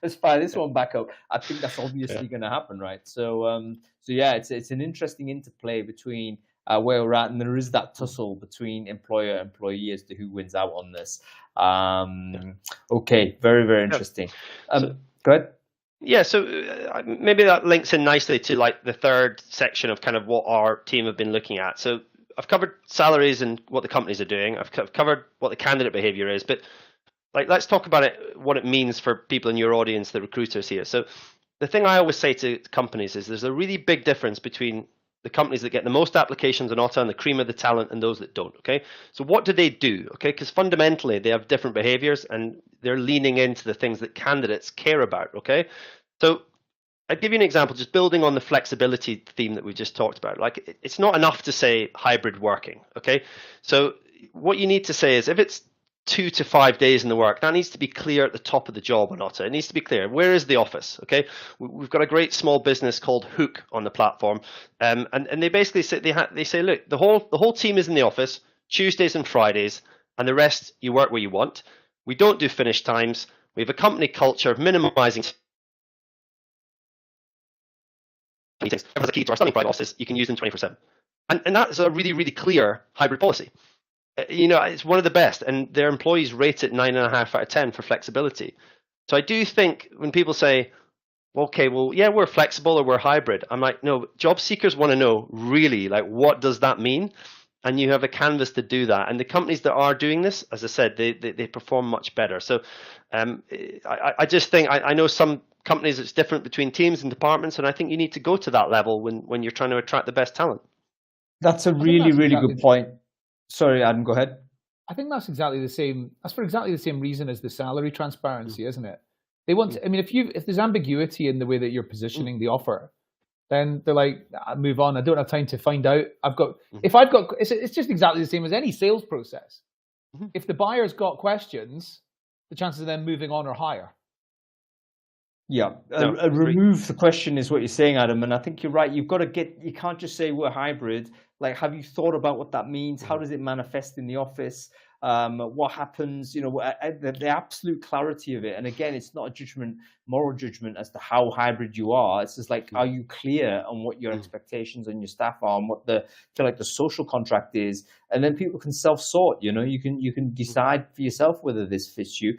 let's fire this one back up. I think that's obviously going to happen, right? So yeah, it's an interesting interplay between where we're at, and there is that tussle between employer and employee as to who wins out on this. Okay, very, very interesting. Go ahead. Yeah, so maybe that links in nicely to like the third section of kind of what our team have been looking at. So I've covered salaries and what the companies are doing. I've covered what the candidate behavior is, but like let's talk about it, what it means for people in your audience, the recruiters here. So the thing I always say to companies is there's a really big difference between the companies that get the most applications on Otta and the cream of the talent and those that don't. Okay, so what do they do? Okay, because fundamentally they have different behaviors and they're leaning into the things that candidates care about. Okay, so I'll give you an example, just building on the flexibility theme that we just talked about. Like, it's not enough to say hybrid working. Okay, so what you need to say is if it's 2 to 5 days in the work, that needs to be clear at the top of the job on Otta. It needs to be clear. Where is the office? Okay, we've got a great small business called Hook on the platform, and they basically say they say, look, the whole team is in the office Tuesdays and Fridays, and the rest you work where you want. We don't do finish times. We have a company culture of minimizing meetings. As a key to our stunning private offices, you can use them 24/7, and that's a really, really clear hybrid policy. It's one of the best, and their employees rate it 9.5 out of 10 for flexibility. So I do think when people say, okay, well, yeah, we're flexible or we're hybrid, I'm like, no, job seekers want to know really, like, what does that mean? And you have a canvas to do that. And the companies that are doing this, as I said, they perform much better. So I just think, I know some companies it's different between teams and departments, and I think you need to go to that level when you're trying to attract the best talent. That's a really, really good point. Sorry, Adam, go ahead. I think that's exactly the same. That's for exactly the same reason as the salary transparency, isn't it? They want to, I mean, if there's ambiguity in the way that you're positioning the offer, then they're like, move on. I don't have time to find out. It's just exactly the same as any sales process. If the buyer's got questions, the chances of them moving on are higher. Yeah, remove the question is what you're saying, Adam, and I think you're right. You can't just say we're hybrid. Like, have you thought about what that means? How does it manifest in the office? What happens? The absolute clarity of it. And again, it's not a moral judgment as to how hybrid you are. It's just like, are you clear on what your expectations on your staff are and what the social contract is? And then people can self-sort. You can decide for yourself whether this fits you.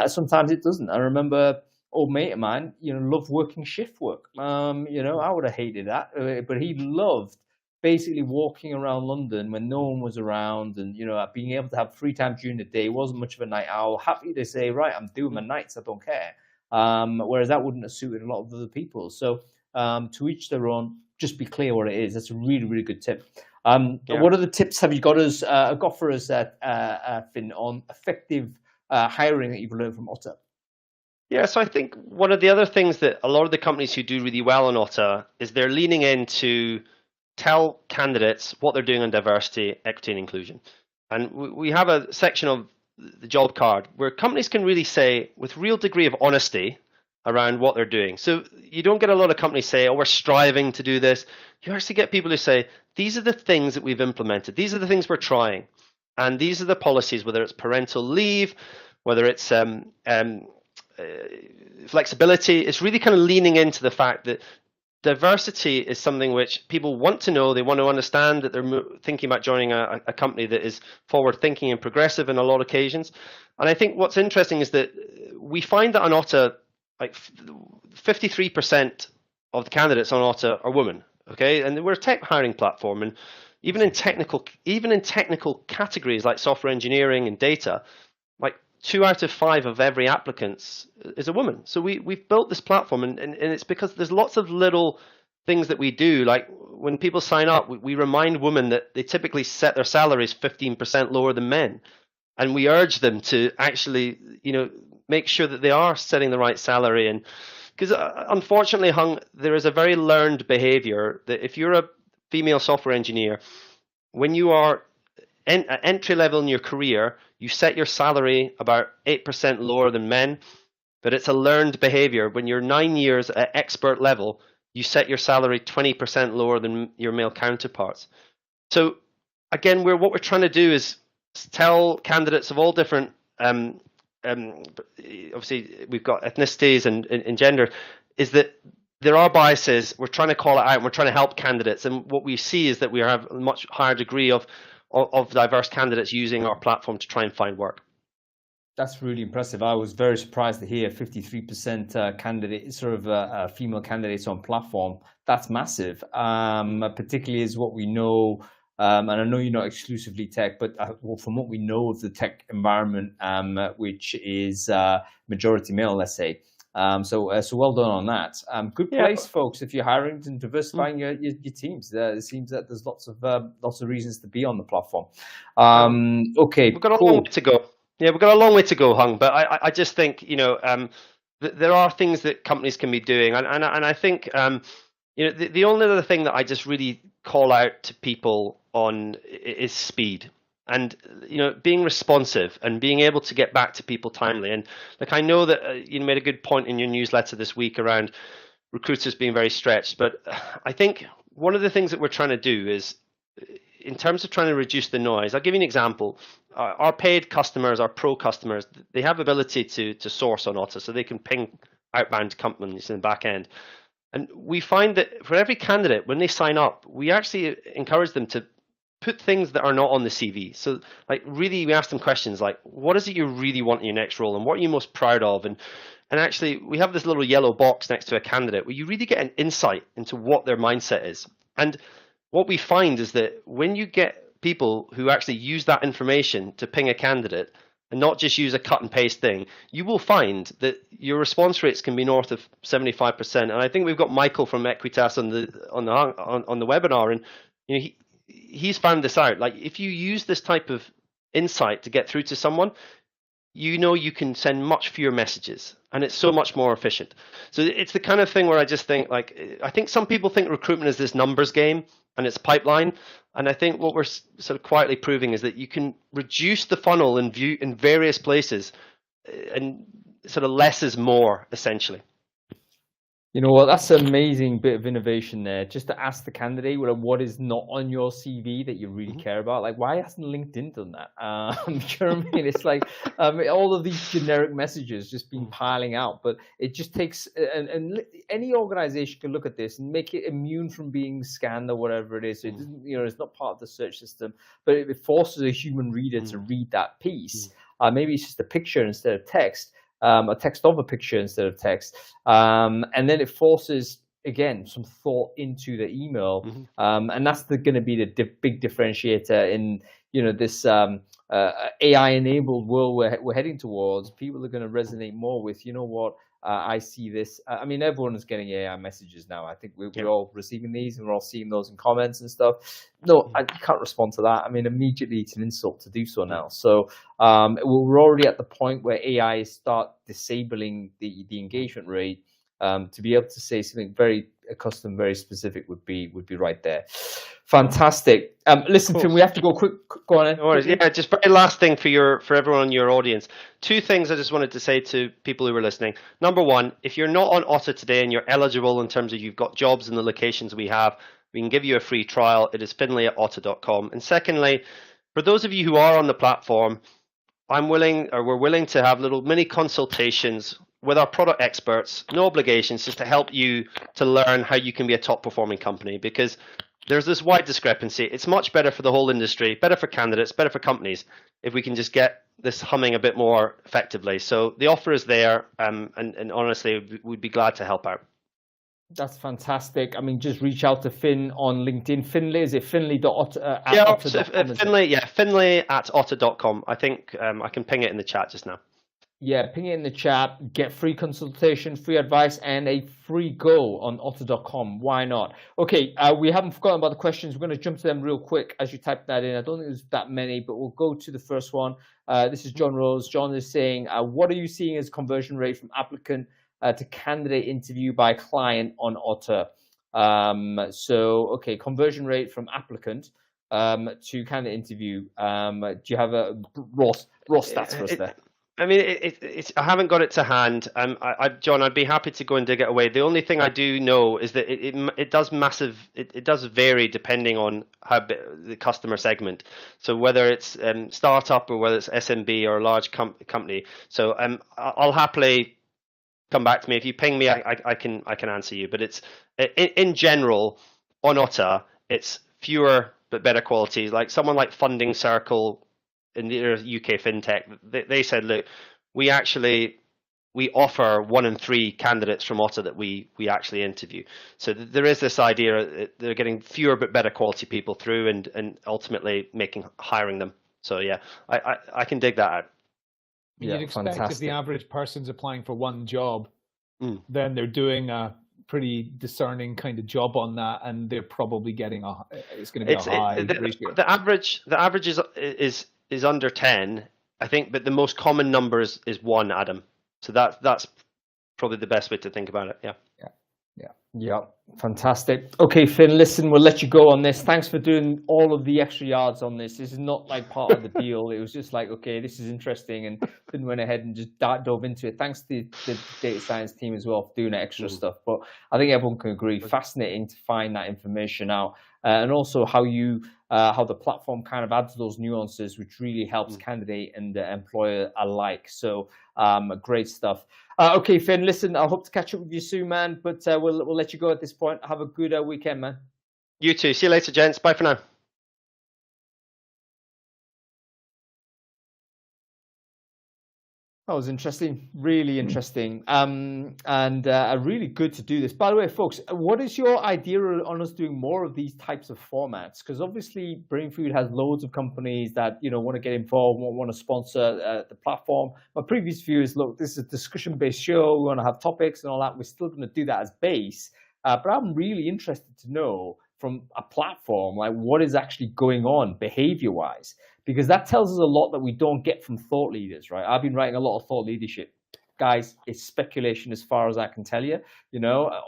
Sometimes it doesn't. I remember old mate of mine, loved working shift work. I would have hated that, but he loved basically walking around London when no one was around, and being able to have free time during the day. He wasn't much of a night owl. Happy to say, right, I'm doing my nights, I don't care. Whereas that wouldn't have suited a lot of other people. So to each their own. Just be clear what it is. That's a really, really good tip. What other tips have you got for us, Finn, on effective hiring that you've learned from Otta? Yeah, so I think one of the other things that a lot of the companies who do really well on Otta is they're leaning in to tell candidates what they're doing on diversity, equity, and inclusion. And we have a section of the job card where companies can really say with real degree of honesty around what they're doing. So you don't get a lot of companies say, oh, we're striving to do this. You actually get people who say, these are the things that we've implemented. These are the things we're trying. And these are the policies, whether it's parental leave, whether it's flexibility. It's really kind of leaning into the fact that diversity is something which people want to know. They want to understand that they're thinking about joining a company that is forward thinking and progressive in a lot of occasions. And I think what's interesting is that we find that on Otta, like 53% of the candidates on Otta are women. Okay, and we're a tech hiring platform, and even in technical categories like software engineering and data, like 2 out of 5 of every applicant is a woman. So we've built this platform, and it's because there's lots of little things that we do. Like when people sign up, we remind women that they typically set their salaries 15% lower than men. And we urge them to actually, make sure that they are setting the right salary. And because unfortunately, Hung, there is a very learned behavior that if you're a female software engineer, when you are entry level in your career, you set your salary about 8% lower than men, but it's a learned behavior. When you're 9 years at expert level, you set your salary 20% lower than your male counterparts. So again, what we're trying to do is tell candidates of all different, obviously we've got ethnicities and gender, is that there are biases. We're trying to call it out, and we're trying to help candidates. And what we see is that we have a much higher degree of diverse candidates using our platform to try and find work. That's really impressive. I was very surprised to hear 53% candidate, sort of female candidates on platform. That's massive, particularly as what we know. And I know you're not exclusively tech, but well, from what we know of the tech environment, which is majority male, let's say. So well done on that. Good place, folks, if you're hiring and diversifying your teams. It seems that there's lots of reasons to be on the platform. Okay, we've got a long way to go. Yeah, we've got a long way to go, Hung. But I just think there are things that companies can be doing, and I think the only other thing that I just really call out to people on is speed. And being responsive and being able to get back to people timely. And like, I know that you made a good point in your newsletter this week around recruiters being very stretched, but I think one of the things that we're trying to do is, in terms of trying to reduce the noise, I'll give you an example. Our paid customers, our pro customers, they have ability to source on Otter, so they can ping outbound companies in the back end. And we find that for every candidate, when they sign up, we actually encourage them to put things that are not on the CV. So like, really, we ask them questions like, what is it you really want in your next role, and what are you most proud of? And actually, we have this little yellow box next to a candidate where you really get an insight into what their mindset is. And what we find is that when you get people who actually use that information to ping a candidate and not just use a cut and paste thing, you will find that your response rates can be north of 75%. And I think we've got Michael from Equitas on the webinar, and he's found this out. Like, if you use this type of insight to get through to someone, you can send much fewer messages, and it's so much more efficient. So it's the kind of thing where I just think, like, I think some people think recruitment is this numbers game and it's pipeline. And I think what we're sort of quietly proving is that you can reduce the funnel in various places, and sort of less is more, essentially. You know what? That's an amazing bit of innovation there. Just to ask the candidate what is not on your CV that you really care about. Like, why hasn't LinkedIn done that? Do you know what I mean? It's like all of these generic messages just been piling out. But it just takes, and any organization can look at this and make it immune from being scanned or whatever it is. So it doesn't, it's not part of the search system, but it forces a human reader to read that piece. Maybe it's just a picture instead of text. A text of a picture instead of text, and then it forces, again, some thought into the email, and that's going to be the big differentiator in this AI-enabled world we're heading towards. People are going to resonate more with, I see this. I mean, everyone is getting AI messages now. I think we're all receiving these, and we're all seeing those in comments and stuff. No, I can't respond to that. I mean, immediately it's an insult to do so now. So we're already at the point where AI start disabling the engagement rate. To be able to say something very custom, very specific would be right there. Fantastic. Listen, Finn, we have to go quick. Go on. Yeah, just very last thing for everyone in your audience. Two things I just wanted to say to people who were listening. Number one, if you're not on Otter today and you're eligible in terms of you've got jobs in the locations we have, we can give you a free trial. It is finlay@otter.com. And secondly, for those of you who are on the platform, we're willing to have little mini consultations with our product experts, no obligations, just to help you to learn how you can be a top performing company, because there's this wide discrepancy. It's much better for the whole industry, better for candidates, better for companies, if we can just get this humming a bit more effectively. So the offer is there, and honestly, we'd be glad to help out. That's fantastic. I mean, just reach out to Finn on LinkedIn. Finlay, is it finlay.otter? Finlay@otter.com. I think I can ping it in the chat just now. Yeah, ping it in the chat, get free consultation, free advice, and a free go on otter.com. Why not? Okay, we haven't forgotten about the questions. We're going to jump to them real quick as you type that in. I don't think there's that many, but we'll go to the first one. This is John Rose. John is saying, what are you seeing as conversion rate from applicant to candidate interview by client on Otter? Okay, conversion rate from applicant to candidate interview. Do you have a raw stats for us there? I mean, I haven't got it to hand. John, I'd be happy to go and dig it away. The only thing I do know is that it does vary depending on how big the customer segment. So whether it's startup or whether it's SMB or a large company. So I'll happily come back to me if you ping me. I can answer you. But it's in general on Otter, it's fewer but better qualities. Like someone like Funding Circle in the UK fintech, they said, look, we offer 1 in 3 candidates from Otta that we actually interview. So there is this idea they're getting fewer but better quality people through, and ultimately hiring them. So yeah, I can dig that out. You'd expect if fantastic. the average person's applying for one job, then they're doing a pretty discerning kind of job on that, and they're probably getting it's going to be a high ratio. The average is under 10, I think, but the most common number is 1, Adam. So that's probably the best way to think about it. Yeah, fantastic. Okay, Finn, listen, we'll let you go on this. Thanks for doing all of the extra yards on this. This is not like part of the deal. It was just like, okay, this is interesting, and Finn went ahead and just dove into it. Thanks to the data science team as well for doing extra stuff. But I think everyone can agree, fascinating to find that information out, and also how the platform kind of adds those nuances, which really helps candidate and employer alike. So great stuff. Okay, Finn, listen, I hope to catch up with you soon, man, but we'll let you go at this point. Have a good weekend, man. You too. See you later, gents. Bye for now. That was interesting, really interesting, and really good to do this. By the way, folks, what is your idea on us doing more of these types of formats? Because obviously, Brainfood has loads of companies that want to get involved, want to sponsor the platform. My previous view is, look, this is a discussion-based show. We want to have topics and all that. We're still going to do that as base, but I'm really interested to know from a platform like what is actually going on behavior-wise. Because that tells us a lot that we don't get from thought leaders, right? I've been writing a lot of thought leadership. Guys, it's speculation as far as I can tell you.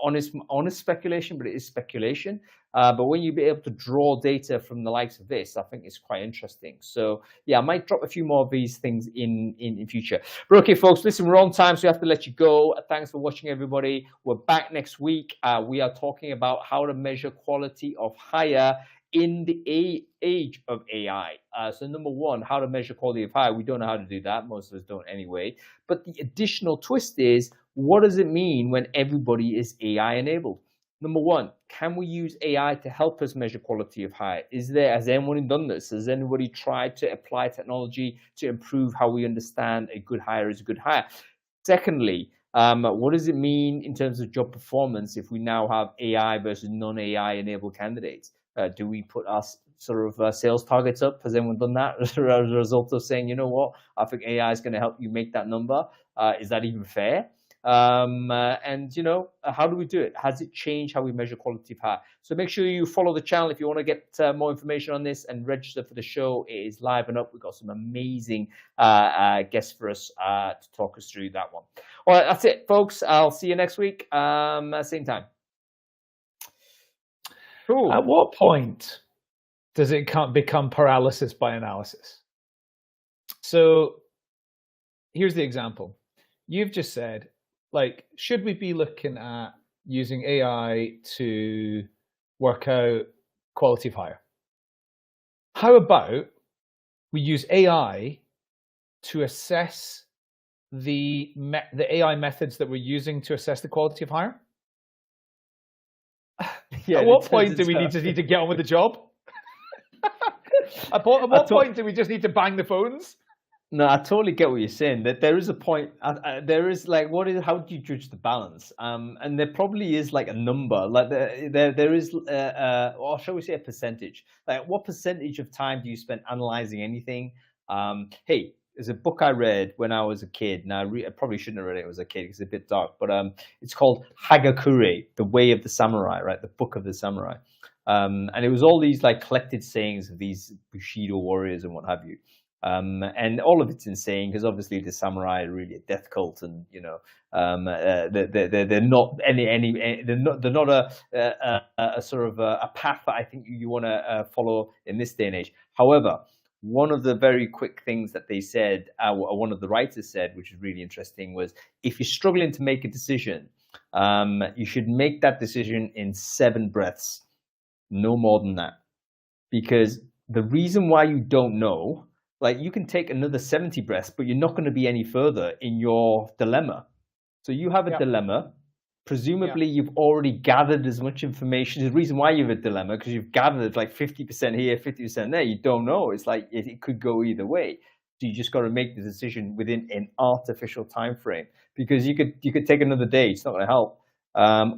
Honest speculation, but it is speculation. But when you be able to draw data from the likes of this, I think it's quite interesting. So yeah, I might drop a few more of these things in future. But okay, folks, listen, we're on time, so we have to let you go. Thanks for watching, everybody. We're back next week. We are talking about how to measure quality of hire in the age of AI. So number one, how to measure quality of hire. We don't know how to do that. Most of us don't anyway. But the additional twist is, what does it mean when everybody is AI enabled? Number one, can we use AI to help us measure quality of hire? Has anyone done this? Has anybody tried to apply technology to improve how we understand a good hire is a good hire? Secondly, what does it mean in terms of job performance if we now have AI versus non-AI enabled candidates? Do we put our sort of sales targets up? Has anyone done that as a result of saying, you know what, I think AI is going to help you make that number? Is that even fair? And how do we do it? Has it changed how we measure quality of hire? So make sure you follow the channel if you want to get more information on this, and register for the show. It is live and up. We've got some amazing guests for us to talk us through that one. All right, that's it, folks. I'll see you next week, same time. Cool. At what point does it become paralysis by analysis? So here's the example. You've just said, should we be looking at using AI to work out quality of hire? How about we use AI to assess the AI methods that we're using to assess the quality of hire? Yeah, at what point do we need to get on with the job? At what point do we just need to bang the phones? No, I totally get what you're saying. That there is a point. There is how do you judge the balance? And there probably is a number. There is, or shall we say, a percentage? What percentage of time do you spend analyzing anything? Hey, there's a book I read when I was a kid. Now, I probably shouldn't have read it as a kid because it's a bit dark. But it's called Hagakure, The Way of the Samurai, right? The Book of the Samurai. And it was all these collected sayings of these Bushido warriors and what have you. And all of it's insane because obviously the samurai are really a death cult, and they're not they're not a sort of a path that I think you want to follow in this day and age. However, one of the very quick things that they said, one of the writers said, which is really interesting, was if you're struggling to make a decision, you should make that decision in 7 breaths, no more than that, because the reason why you don't know. You can take another 70 breaths, but you're not going to be any further in your dilemma. So you have a dilemma. presumably you've already gathered as much information. The reason why you have a dilemma, because you've gathered like 50% here, 50% there. You don't know. It's like it could go either way. So you just got to make the decision within an artificial time frame, because you could take another day. It's not going to help.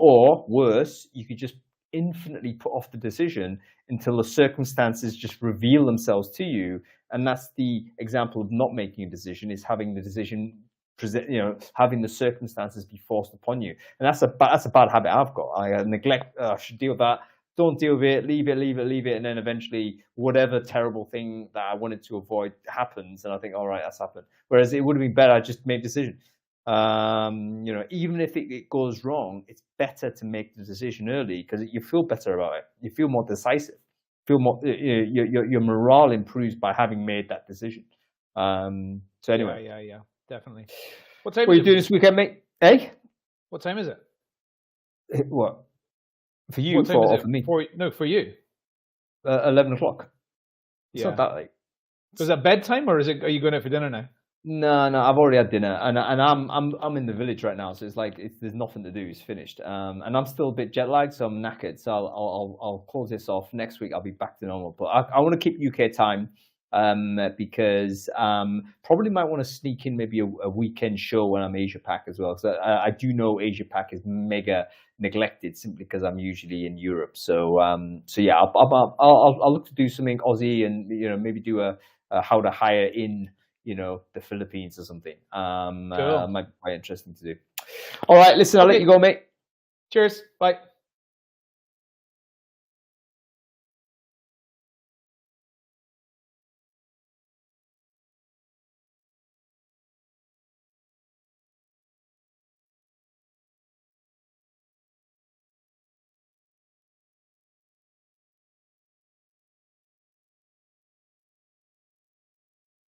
Or worse, you could just infinitely put off the decision until the circumstances just reveal themselves to you. And that's the example of not making a decision, is having the decision having the circumstances be forced upon you. And that's a bad habit I've got. I neglect, I should deal with that. Don't deal with it, leave it. And then eventually whatever terrible thing that I wanted to avoid happens. And I think, all right, that's happened. Whereas it would have been better, I just made a decision. Even if it goes wrong, it's better to make the decision early, because you feel better about it. You feel more decisive. Feel more, your morale improves by having made that decision. So anyway. Yeah, definitely. What time are you doing this weekend, mate? Hey? What time is it? What? For you or for me? For you. 11 o'clock. It's Yeah. not that late. So is that bedtime, or are you going out for dinner now? No, I've already had dinner, and I'm in the village right now, so it's like there's nothing to do. It's finished, and I'm still a bit jet lagged, so I'm knackered. So I'll close this off. Next week I'll be back to normal, but I want to keep UK time, because probably might want to sneak in maybe a weekend show when I'm Asia Pac as well. So I do know Asia Pac is mega neglected simply because I'm usually in Europe. So yeah, I'll look to do something Aussie, and maybe do a how to hire in the Philippines or something. Cool. Might be quite interesting to do. All right, listen, I'll let you go, mate. Cheers. Bye.